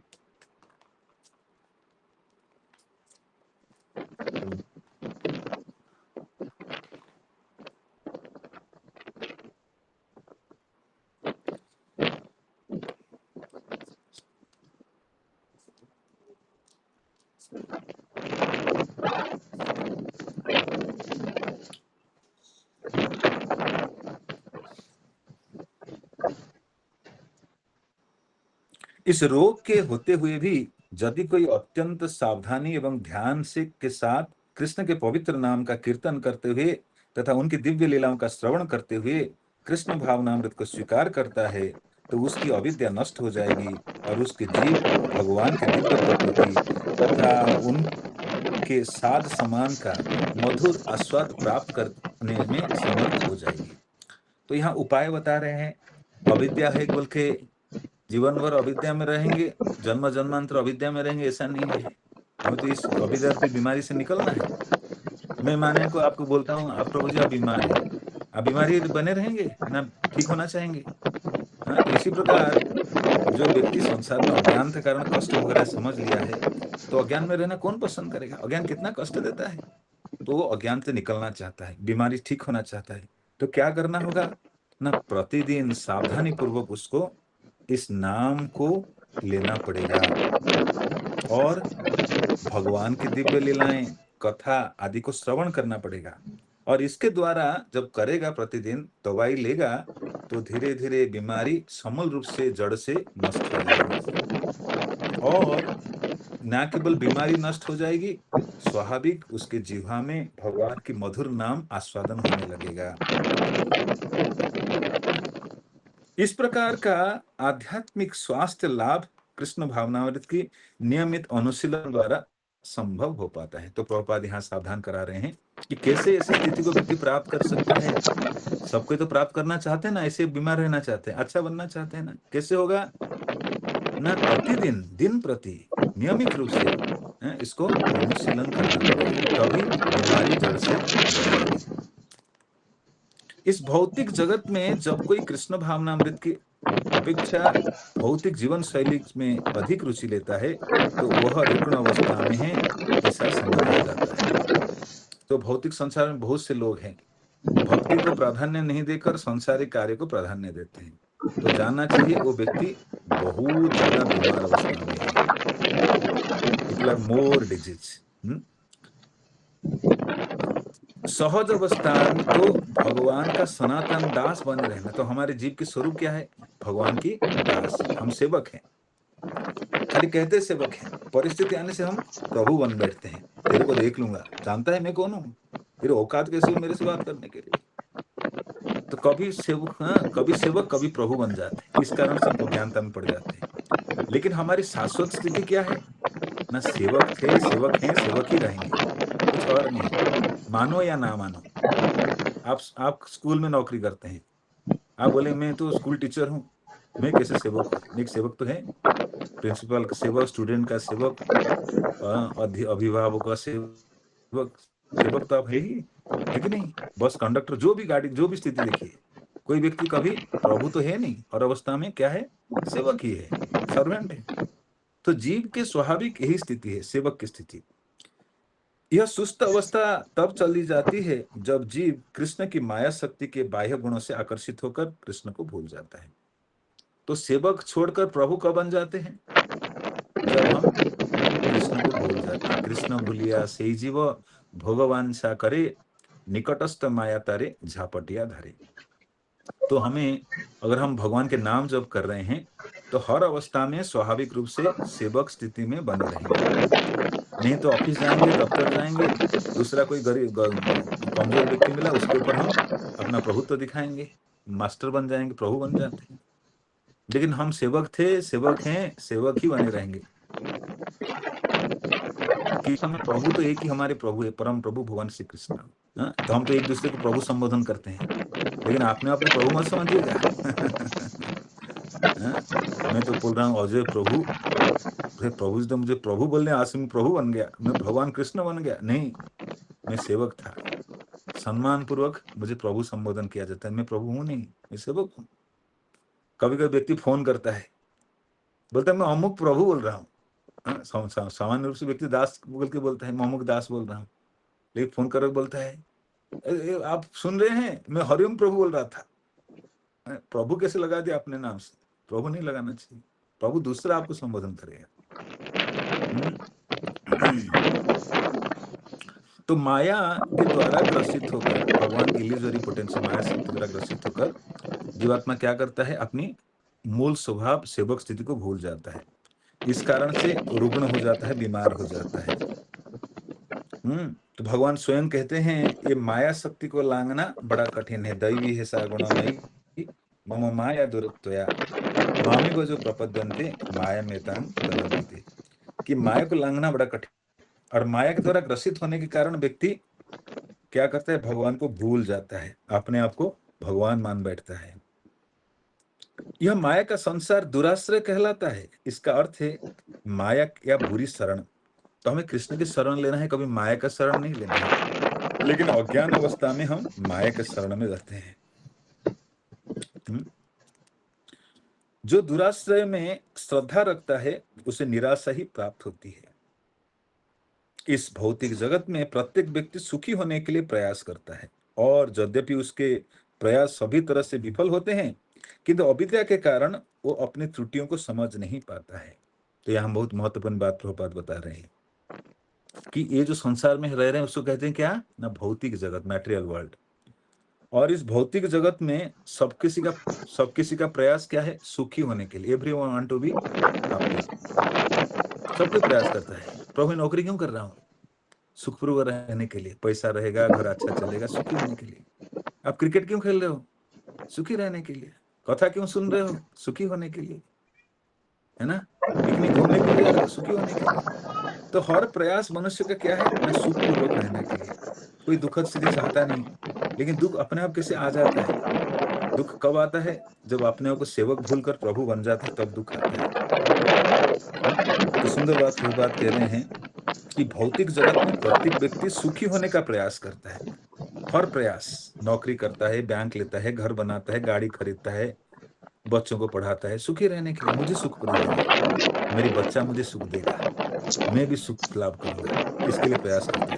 इस रोग के होते हुए भी यदि कोई अत्यंत सावधानी एवं ध्यान से के साथ कृष्ण के पवित्र नाम का कीर्तन करते हुए तथा उनकी दिव्य लीलाओं का श्रवण करते हुए कृष्ण भावनामृत को स्वीकार करता है तो उसकी अविद्या नष्ट हो जाएगी और उसके जीव भगवान की दिव्य प्रकृति तथा उनके साध समान का मधुर आस्वाद प्राप्त करने में समर्थ हो जाएगी। तो यहाँ उपाय बता रहे हैं। अविद्या है बोल के जीवन भर अविद्या में रहेंगे, जन्म जन्मांतर अविद्या में रहेंगे, ऐसा नहीं है। हमें तो इस अविद्या रूपी बीमारी से निकलना है। मैं माने को आपको बोलता हूँ, आप प्रभु जी आप बीमार हैं, आप बीमारी बने रहेंगे ना, ठीक होना चाहेंगे। हाँ, तो इसी प्रकार जो व्यक्ति संसार में अज्ञान के कारण कष्ट भोग रहा है, समझ लिया है, तो अज्ञान में रहना कौन पसंद करेगा? अज्ञान कितना कष्ट देता है। तो वो अज्ञान से निकलना चाहता है, बीमारी ठीक होना चाहता है, तो क्या करना होगा ना, प्रतिदिन सावधानी पूर्वक उसको इस नाम को लेना पड़ेगा और भगवान की दिव्य लीलाएं, कथा आदि को श्रवण करना पड़ेगा। और इसके द्वारा जब करेगा, प्रतिदिन दवाई लेगा, तो धीरे धीरे बीमारी समूल रूप से जड़ से नष्ट हो जाएगी। और न केवल बीमारी नष्ट हो जाएगी, स्वाभाविक उसके जिह्वा में भगवान की मधुर नाम आस्वादन होने लगेगा। इस प्रकार का आध्यात्मिक स्वास्थ्य लाभ कृष्ण भावनामृत की नियमित अनुशीलन द्वारा संभव हो पाता है। तो प्रभुपाद यहाँ सावधान करा रहे हैं कि कैसे ऐसी स्थिति को व्यक्ति प्राप्त कर सकता है। सबको तो प्राप्त करना चाहते हैं ना, ऐसे बीमार रहना चाहते हैं, अच्छा बनना चाहते हैं ना, कैसे होगा ना, प्रतिदिन दिन प्रति नियमित रूप से इसको अनुशीलन करना पड़ेगा, तभी बीमारी जड़ से जाएगी। इस भौतिक जगत में जब कोई कृष्ण भावनामृत की अपेक्षा भौतिक जीवन शैली में अधिक रुचि लेता है, तो वह रुग्ण अवस्था में है ऐसा समझा जाता है। तो भौतिक संसार में बहुत से लोग हैं, भक्ति को प्राधान्य नहीं देकर संसारिक कार्य को प्राधान्य देते हैं। तो जानना चाहिए वो व्यक्ति बहुत ज्यादा बीमार अवस्था में है। People are more disease. सहज अवस्था में तो भगवान का सनातन दास बने रहना। तो हमारे जीव की स्वरूप क्या है? भगवान की दास। हम सेवक हैं, खाली कहते सेवक हैं, परिस्थिति आने से हम प्रभु बन बैठते हैं। तेरे को देख लूंगा, जानता है मैं कौन हूँ, तेरे औकात कैसे हो मेरे से बात करने के लिए। तो कभी सेवक कभी प्रभु बन जाते हैं। इस कारण से हम अज्ञानता में पड़ जाते हैं। लेकिन हमारी शाश्वत स्थिति क्या है ना, सेवक थे, सेवक हैं, सेवक ही रहेंगे, कुछ और नहीं। मानो या ना मानो, आप स्कूल में नौकरी करते हैं, आप बोले मैं तो स्कूल टीचर हूँ, मैं कैसे सेवक हूँ? एक सेवक तो है, प्रिंसिपल का सेवक, स्टूडेंट का सेवक, अभिभावक का सेवक, सेवक तो आप है ही, है कि नहीं? बस कंडक्टर, जो भी गाड़ी, जो भी स्थिति देखिए, कोई व्यक्ति कभी प्रभु तो है नहीं, और अवस्था में क्या है? सेवक ही है, सर्वेंट है। तो जीव के स्वाभाविक यही स्थिति है, सेवक की स्थिति। यह सुस्त अवस्था तब चली जाती है जब जीव कृष्ण की माया शक्ति के बाह्य गुणों से आकर्षित होकर कृष्ण को भूल जाता है। तो सेवक छोड़कर प्रभु कब बन जाते हैं? जब हम कृष्ण को भूल जाते हैं। कृष्ण भूलिया से जीव भगवान सा करे, निकटस्थ माया तारे झापटिया धरे। तो हमें, अगर हम भगवान के नाम जप कर रहे हैं, तो हर अवस्था में स्वाभाविक रूप से सेवक स्थिति में बने रहेंगे। नहीं तो ऑफिस जाएंगे, दफ्तर जाएंगे, दूसरा कोई गरीब कमजोर व्यक्ति मिला, उसके ऊपर हम अपना प्रभुत्व दिखाएंगे, मास्टर बन जाएंगे, प्रभु बन जाते हैं। लेकिन हम सेवक थे, सेवक हैं, सेवक ही बने रहेंगे। कि समय प्रभु तो एक ही हमारे प्रभु है, परम प्रभु भगवान श्री कृष्ण। तो हम तो एक दूसरे को प्रभु संबोधन करते हैं, लेकिन आपने अपने प्रभु मत समझिएगा। मैं तो बोल रहा हूँ अजय प्रभु, प्रभु जी तो मुझे प्रभु बोलने, आज मैं प्रभु बन गया, मैं भगवान कृष्ण बन गया। नहीं, मैं सेवक था। सम्मान पूर्वक मुझे प्रभु संबोधन किया जाता है। मैं प्रभु हूं नहीं, मैं सेवक हूं। कभी कभी व्यक्ति फोन करता है, बोलता है मैं अमुक प्रभु बोल रहा हूँ। सामान्य रूप से व्यक्ति दास बोल के बोलता है, मैं अमुक दास बोल रहा हूँ। लेकिन फोन करके बोलता है आप सुन रहे हैं, मैं हरिओम प्रभु बोल रहा था। प्रभु कैसे लगा दिया अपने नाम से? प्रभु नहीं लगाना चाहिए, प्रभु दूसरा आपको संबोधन करेगा। तो माया के द्वारा ग्रसित होकर, भगवान की इल्यूजरी पोटेंशियल माया शक्ति द्वारा ग्रसित होकर जीवात्मा क्या करता है, अपनी मूल स्वभाव सेवक स्थिति को भूल जाता है। इस कारण से रुग्ण हो जाता है, बीमार हो जाता है। तो भगवान स्वयं कहते हैं ये माया शक्ति को लांघना बड़ा कठिन है। दैवी है सा गुणमयी मम माया दुरत्वया मामी को जो प्रपद्यन्ते माया में तांग तरन्ति थे, कि माया को लांघना बड़ा कठिन, और माया के द्वारा ग्रसित होने के कारण व्यक्ति क्या करता है, भगवान को भूल जाता है, अपने आप को भगवान मान बैठता है। यह माया का संसार दुराश्रय कहलाता है। इसका अर्थ है माया या बुरी शरण। तो हमें कृष्ण की शरण लेना है, कभी माया का शरण नहीं लेना है। लेकिन अज्ञान अवस्था में हम माया के शरण में रहते हैं। जो दुराश्रय में श्रद्धा रखता है उसे निराशा ही प्राप्त होती है। इस भौतिक जगत में प्रत्येक व्यक्ति सुखी होने के लिए प्रयास करता है, और यद्यपि उसके प्रयास सभी तरह से विफल होते हैं, किंतु अविद्या के कारण वो अपनी त्रुटियों को समझ नहीं पाता है। तो यहाँ बहुत महत्वपूर्ण बात प्रभुपाद बता रहे हैं कि ये जो संसार में रह रहे हैं उसको कहते हैं क्या ना, भौतिक जगत, मैटेरियल वर्ल्ड। और इस भौतिक जगत में सब किसी का प्रयास क्या है, सुखी होने के लिए। Everyone want to be happy, सब कोई प्रयास करता है। प्रभु नौकरी क्यों कर रहा हूँ, सुखपूर्वक रहने के लिए, पैसा रहेगा, घर अच्छा चलेगा, सुखी होने के लिए। आप क्रिकेट क्यों खेल रहे हो, सुखी रहने के लिए। कथा क्यों सुन रहे हो, सुखी होने के लिए, है ना। पिकनिक घूमने के लिए जा रहे हो, सुखी होने के लिए। तो हर प्रयास मनुष्य का क्या है ना, सुखपूर्वक रहने के लिए। कोई दुखद स्थिति चाहता नहीं, लेकिन दुख अपने आप कैसे आ जाता है। दुख कब आता है, जब अपने को सेवक भूलकर प्रभु बन जाता है, तब दुख आता है। तो सुंदर बात कह रहे हैं कि भौतिक जगत में प्रत्येक व्यक्ति सुखी होने का प्रयास करता है। हर प्रयास, नौकरी करता है, बैंक लेता है, घर बनाता है, गाड़ी खरीदता है, बच्चों को पढ़ाता है, सुखी रहने के लिए। मुझे सुख मिलेगा, मेरी बच्चा मुझे सुख देगा, मैं भी सुख लाभ करूंगा, इसके लिए प्रयास करता है।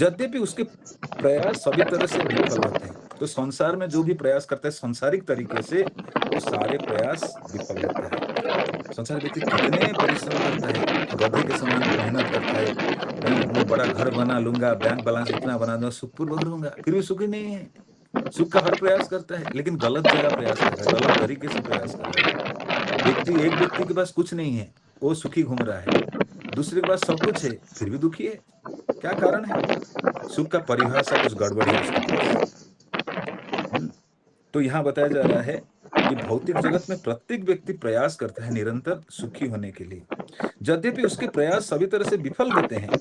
यद्यपि उसके प्रयास सभी तरह से विफल होते हैं। तो संसार में जो भी प्रयास करता है संसारिक तरीके से, वो सारे प्रयास विफल होता है। संसार व्यक्ति कितने परिश्रम करता है, गधे के समान मेहनत करता है, मैं बड़ा घर बना लूंगा, बैंक बैलेंस इतना बना दूंगा, सुखपूर्वक रहूंगा, फिर भी सुखी नहीं है। सुख का हर प्रयास करता है, लेकिन गलत जगह प्रयास कर रहा है, गलत तरीके से प्रयास कर रहा है। एक व्यक्ति के पास कुछ नहीं है, वो सुखी घूम रहा है। दूसरे के पास सब कुछ है, फिर भी दुखी है। क्या कारण है, सुख का परिभाषा कुछ गड़बड़ है उसके पास। तो यहाँ बताया जा रहा है कि भौतिक जगत में प्रत्येक व्यक्ति प्रयास करता है निरंतर सुखी होने के लिए। यद्यपि उसके प्रयास सभी तरह से विफल होते हैं,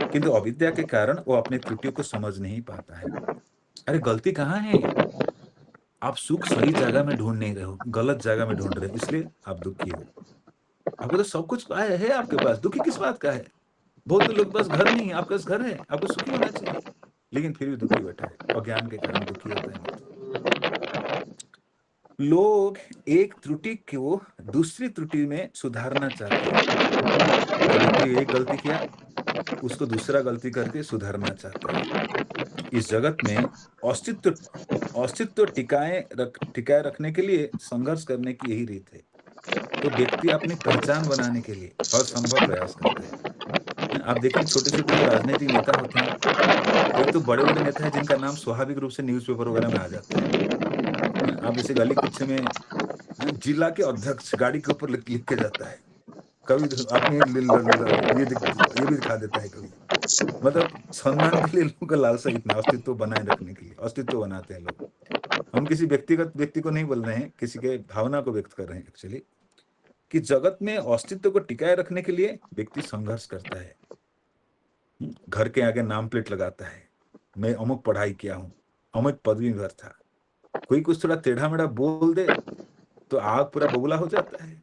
किंतु अविद्या के कारण वो अपने त्रुटियों को समझ नहीं पाता है। अरे गलती कहाँ है, आप सुख सही जगह में ढूंढ नहीं रहे हो, गलत जगह में ढूंढ रहे हो, इसलिए आप दुखी हो। आपको तो सब कुछ है आपके पास, दुखी किस बात का है। बहुत लोग पास घर नहीं है, आपके पास घर है, आपको सुखी होना चाहिए, लेकिन फिर भी दुखी बैठा है, अज्ञान के कारण दुखी होता है। लोग एक त्रुटि को दूसरी त्रुटि में सुधारना चाहते हैं। तो व्यक्ति एक गलती किया, उसको दूसरा गलती करके सुधारना चाहता है। इस जगत में अस्तित्व टिकाए रखने के लिए संघर्ष करने की यही रीत है। तो व्यक्ति अपनी पहचान बनाने के लिए हर संभव प्रयास करता है। आप देखें छोटे छोटे जो राजनीतिक नेता होते हैं, एक तो बड़े बड़े नेता हैं जिनका नाम स्वाभाविक रूप से न्यूज़पेपर वगैरह में आ जाता है। आप जैसे गली कुछ में जिला के अध्यक्ष गाड़ी के ऊपर लिख के जाता है, कभी अपने ये भी दिखा देता है कभी। मतलब सम्मान के लिए लोगों का लालसा इतना, अस्तित्व बनाए रखने के लिए अस्तित्व बनाते हैं लोग। हम किसी व्यक्ति को नहीं बोल रहे हैं, किसी के भावना को व्यक्त कर रहे हैं एक्चुअली, कि जगत में अस्तित्व को टिकाए रखने के लिए व्यक्ति संघर्ष करता है। घर के आगे नाम प्लेट लगाता है, मैं अमुक पढ़ाई किया हूँ, अमुक पदवी में था। कोई कुछ थोड़ा टेढ़ा मेढ़ा बोल दे तो आग पूरा बबूला हो जाता है,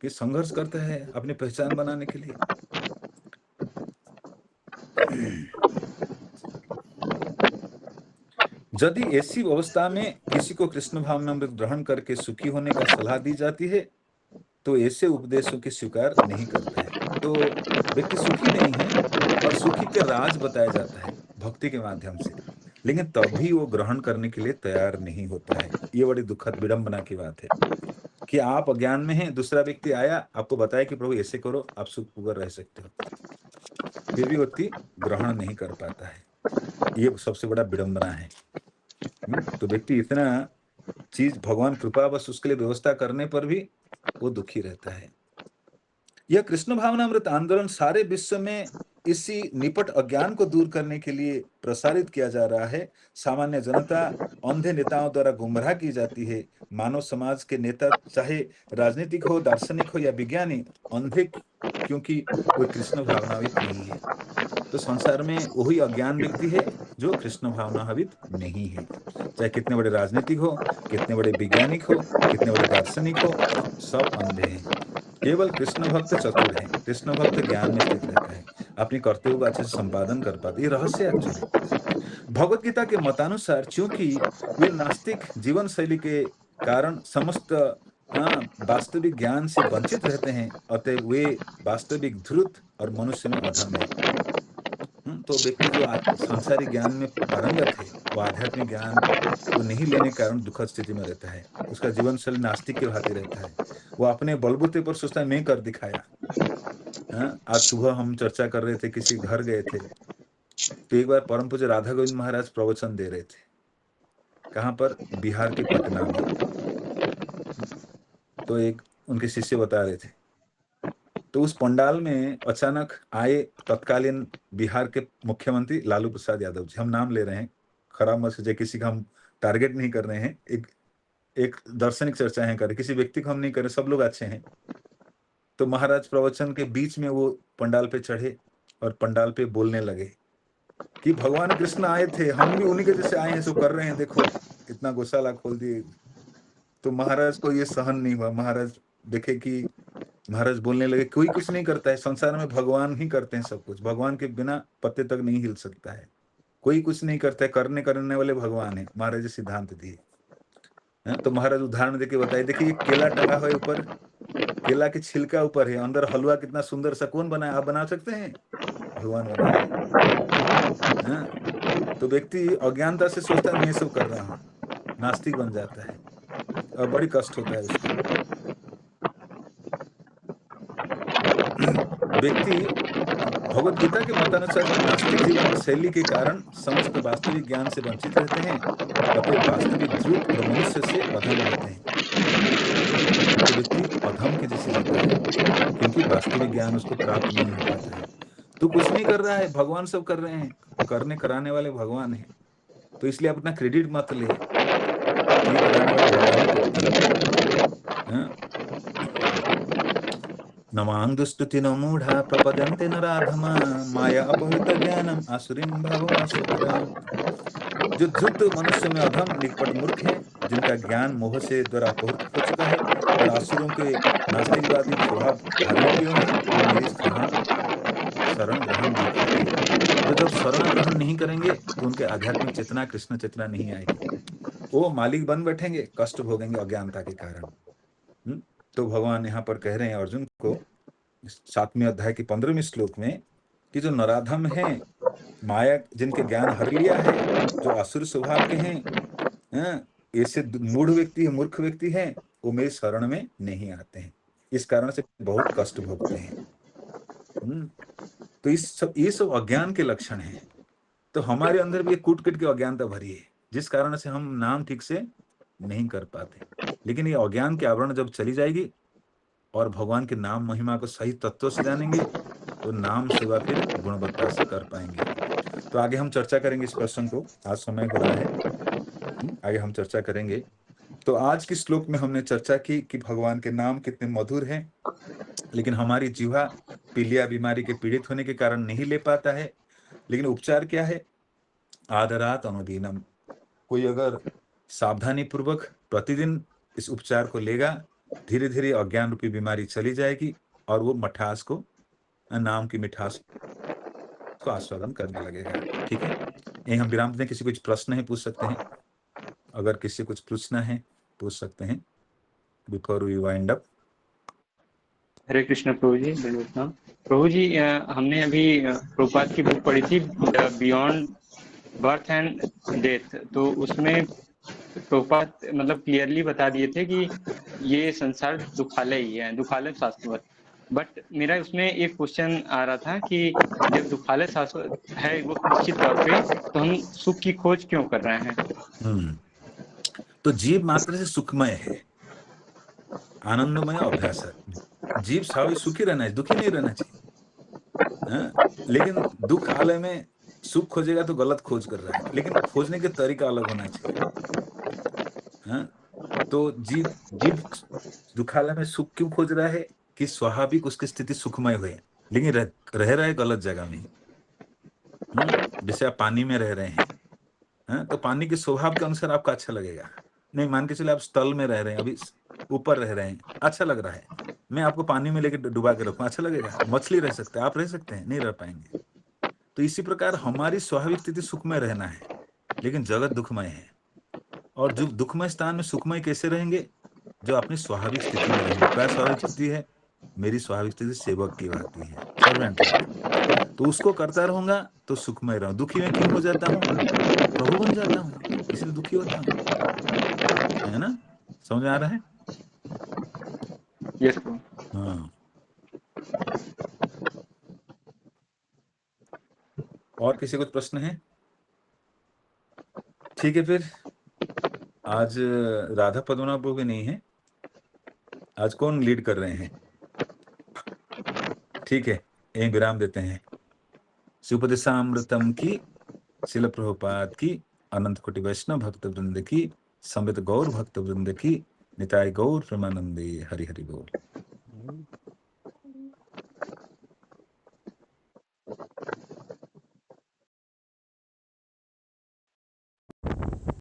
कि संघर्ष करता है अपनी पहचान बनाने के लिए। यदि ऐसी अवस्था में किसी को कृष्ण भावनामृत ग्रहण करके सुखी होने का सलाह दी जाती है, तो ऐसे उपदेशों की स्वीकार नहीं करता है। तो व्यक्ति सुखी नहीं है और सुखी के राज बताया जाता है भक्ति के माध्यम से, लेकिन तब भी वो ग्रहण करने के लिए तैयार नहीं होता है। ये बड़ी दुखद विडंबना की बात है कि आप अज्ञान में हैं, दूसरा व्यक्ति आया आपको बताया कि प्रभु ऐसे करो, आप सुखपूर्वक रह सकते हो, फिर भी व्यक्ति ग्रहण नहीं कर पाता है। ये सबसे बड़ा विडंबना है। तो व्यक्ति इतना चीज भगवान कृपा बस उसके लिए व्यवस्था करने पर भी वो दुखी रहता है। यह कृष्ण भावनामृत आंदोलन सारे विश्व में इसी निपट अज्ञान को दूर करने के लिए प्रसारित किया जा रहा है। सामान्य जनता अंधे नेताओं द्वारा गुमराह की जाती है। मानव समाज के नेता चाहे राजनीतिक हो, दार्शनिक हो या विज्ञानी, अंधे क्योंकि वे कृष्ण भावनावित नहीं है। तो संसार में वही अज्ञान व्यक्ति है जो कृष्ण भावनावित नहीं है। चाहे कितने बड़े राजनीतिक हो, कितने बड़े वैज्ञानिक हो, कितने बड़े दार्शनिक हो, सब अंधे हैं। केवल कृष्ण भक्त चतुर है। कृष्ण भक्त ज्ञान में स्थित रहता है, अपने कर्तव्यों को अच्छे से संपादन कर पाते। ये रहस्य एक्चुअली भगवत गीता के मतानुसार, चूंकि वे नास्तिक जीवन शैली के कारण समस्त वास्तविक ज्ञान से वंचित रहते हैं, अतः वे वास्तविक ध्रुत और मनुष्य में अधम है। तो व्यक्ति जो सांसारिक ज्ञान में पारंगत है, वो आध्यात्मिक ज्ञान को नहीं लेने के कारण दुखद स्थिति में रहता है। उसका जीवन शैली नास्तिक के भांति रहता है। वो अपने बलबूते पर सोचता है मैं कर दिखाया। आज सुबह हम चर्चा कर रहे थे, किसी घर गए थे, तो एक बार परम पूज्य राधा गोविंद महाराज प्रवचन दे रहे थे। कहाँ पर? बिहार के पटना में। तो एक उनके शिष्य बता रहे थे, तो उस पंडाल में अचानक आए तत्कालीन बिहार के मुख्यमंत्री लालू प्रसाद यादव जी। हम नाम ले रहे हैं, खराब मत से, किसी का हम टारगेट नहीं कर रहे हैं, एक दार्शनिक चर्चा है कर रहे, किसी व्यक्ति को हम नहीं कर रहे, सब लोग अच्छे हैं। तो महाराज प्रवचन के बीच में वो पंडाल पे चढ़े और पंडाल पे बोलने लगे कि भगवान कृष्ण आए थे, हम भी उन्हीं के जैसे आए हैं, सो कर रहे हैं, देखो इतना गौशाला खोल दिए। तो महाराज को ये सहन नहीं हुआ। महाराज देखे कि महाराज बोलने लगे, कोई कुछ नहीं करता है संसार में, भगवान ही करते हैं सब कुछ। भगवान के बिना पत्ते तक नहीं हिल सकता है, कोई कुछ नहीं करता है, करने वाले भगवान है। महाराज जी सिद्धांत दिए। तो महाराज उदाहरण देके बताए, देखिए केला टंगा हुआ है ऊपर, केला के छिलका ऊपर है, अंदर हलवा कितना सुंदर सा कौन बनाया? आप बना सकते हैं? भगवान बनाया। तो व्यक्ति अज्ञानता से सोचता है मैं सब कर रहा हूँ, नास्तिक बन जाता है और बड़ी कष्ट होता है उसको। व्यक्ति भगवत गीता के मतानुसार नास्तिक जीवन शैली के कारण समस्त वास्तविक ज्ञान से वंचित रहते हैं, अतः वास्तविक ध्रुव और मनुष्य से अधम रहते हैं। तो व्यक्ति अधम के जैसे जीता है, क्योंकि वास्तविक ज्ञान उसको प्राप्त नहीं हो पाता है। तो कुछ नहीं कर रहा है, भगवान सब कर रहे हैं, कराने वाले भगवान है। तो इसलिए अपना क्रेडिट मत ले, ये कराने वाले भगवान ही करते हैं। नमां दुस्तुति नो मूढ़ा प्रपद्यन्ते नराधमा माया अपहृत ज्ञानम आसुरीं भावमासुरा। जो धृत मनुष्य में अधम निकपट मूर्ख है, जिनका ज्ञान मोह से द्वारा अपहृत हो चुका है और आसुरों के नास्तिकवादी स्वभाव धारण किए हैं, वो मेरी शरण ग्रहण नहीं करते। तो जब शरण ग्रहण नहीं करेंगे तो उनके आध्यात्मिक चेतना, कृष्ण चेतना नहीं आएगी। वो मालिक बन बैठेंगे, कष्ट भोगेंगे अज्ञानता के कारण। तो भगवान यहाँ पर कह रहे हैं अर्जुन को 7वें अध्याय के 15वें श्लोक में कि जो नराधम हैं, माया जिनके ज्ञान हर लिया है, जो असुर स्वभाव के हैं, ऐसे मूढ़ व्यक्ति है, मूर्ख व्यक्ति हैं, वो मेरे शरण में नहीं आते हैं, इस कारण से बहुत कष्ट भोगते हैं। तो ये सब अज्ञान के लक्षण हैं। तो हमारे अंदर भी कूट कूट के अज्ञानता भरी है, जिस कारण से हम नाम ठीक से नहीं कर पाते। लेकिन ये अज्ञान के आवरण जब चली जाएगी और भगवान के नाम महिमा को सही तत्व से जानेंगे, तो नाम सेवा फिर गुणवत्ता से कर पाएंगे। तो आगे हम चर्चा करेंगे इस प्रश्न को, आज समय हो रहा है, आगे हम चर्चा करेंगे। तो आज की श्लोक में हमने चर्चा की कि भगवान के नाम कितने मधुर हैं, लेकिन हमारी जीवा पीलिया बीमारी के पीड़ित होने के कारण नहीं ले पाता है। लेकिन उपचार क्या है? आदरात अनुदीनम। कोई अगर सावधानी पूर्वक प्रतिदिन इस उपचार को लेगा, धीरे धीरे अज्ञान रूपी बीमारी चली जाएगी और वो मठास को, नाम की मिठास को आस्वादन करने लगेगा। ठीक है, यही हम विराम दें। किसी कुछ प्रश्न है पूछ सकते हैं, अगर किसी कुछ पूछना है पूछ सकते हैं बिफोर वी वाइंड अप। हरे कृष्ण प्रभु जी। प्रभु जी, हमने अभी प्रभुपाद की बुक पढ़ी थी, बियॉन्ड बर्थ एंड डेथ। तो उसमें प्रभुपाद मतलब क्लियरली बता दिए थे कि ये संसार दुखालय ही है, दुखालय शाश्वत। बट मेरा उसमें एक क्वेश्चन आ रहा था कि जब दुखालय शाश्वत है वो निश्चित तौर पे, तो हम सुख की खोज क्यों कर रहे हैं? तो जीव मात्र से सुखमय है, आनंदमय अभ्यास है। जीव स्वाभाविक सुखी रहना है, दुखी नहीं रहना चाहिए। लेकिन दुख आलय में सुख खोजेगा तो गलत खोज कर रहा है, लेकिन खोजने के तरीका अलग होना चाहिए। तो जीव दुखालय में सुख क्यों खोज रहा है कि स्वाभाविक उसकी स्थिति सुखमय हुए, लेकिन रह रहा है गलत जगह में। जैसे आप पानी में रह रहे हैं, तो पानी के स्वभाव के अनुसार आपको अच्छा लगेगा। नहीं, मान के चले आप स्थल में रह रहे हैं, अभी ऊपर रह रहे हैं, अच्छा लग रहा है, मैं आपको पानी में लेके डुबा के रखूं, अच्छा लगेगा? मछली रह सकते हैं, आप रह सकते हैं? नहीं रह पाएंगे। तो इसी प्रकार हमारी स्वाभाविक स्थिति सुखमय रहना है, लेकिन जगत दुखमय है। और जो दुखमय स्थान में सुखमय कैसे रहेंगे? जो अपनी स्वाभाविक स्थिति में रहेंगे। क्या स्वाभाविक स्थिति है? मेरी स्वाभाविक स्थिति सेवक की भांति है, सर्वेंट लाइफ। तो उसको करता रहूंगा तो सुखमय रहूं। दुखी में क्यों हो जाता हूं? प्रभु बन जाता हूं, इसलिए दुखी होता हूं, है ना? समझ आ रहा है? यस प्रभु। हाँ। और किसी कुछ प्रश्न है? ठीक है, फिर आज राधा पद्मनाभ प्रभु भी नहीं है, आज कौन लीड कर रहे हैं? ठीक है, एक विराम देते हैं। शिवोपदेशामृतम की, शिल प्रभुपाद की, अनंत कोटि वैष्णव भक्त वृंद की, समवेत गौर भक्त वृंद की, निताय गौर प्रेमानंदे। हरि हरि बोल।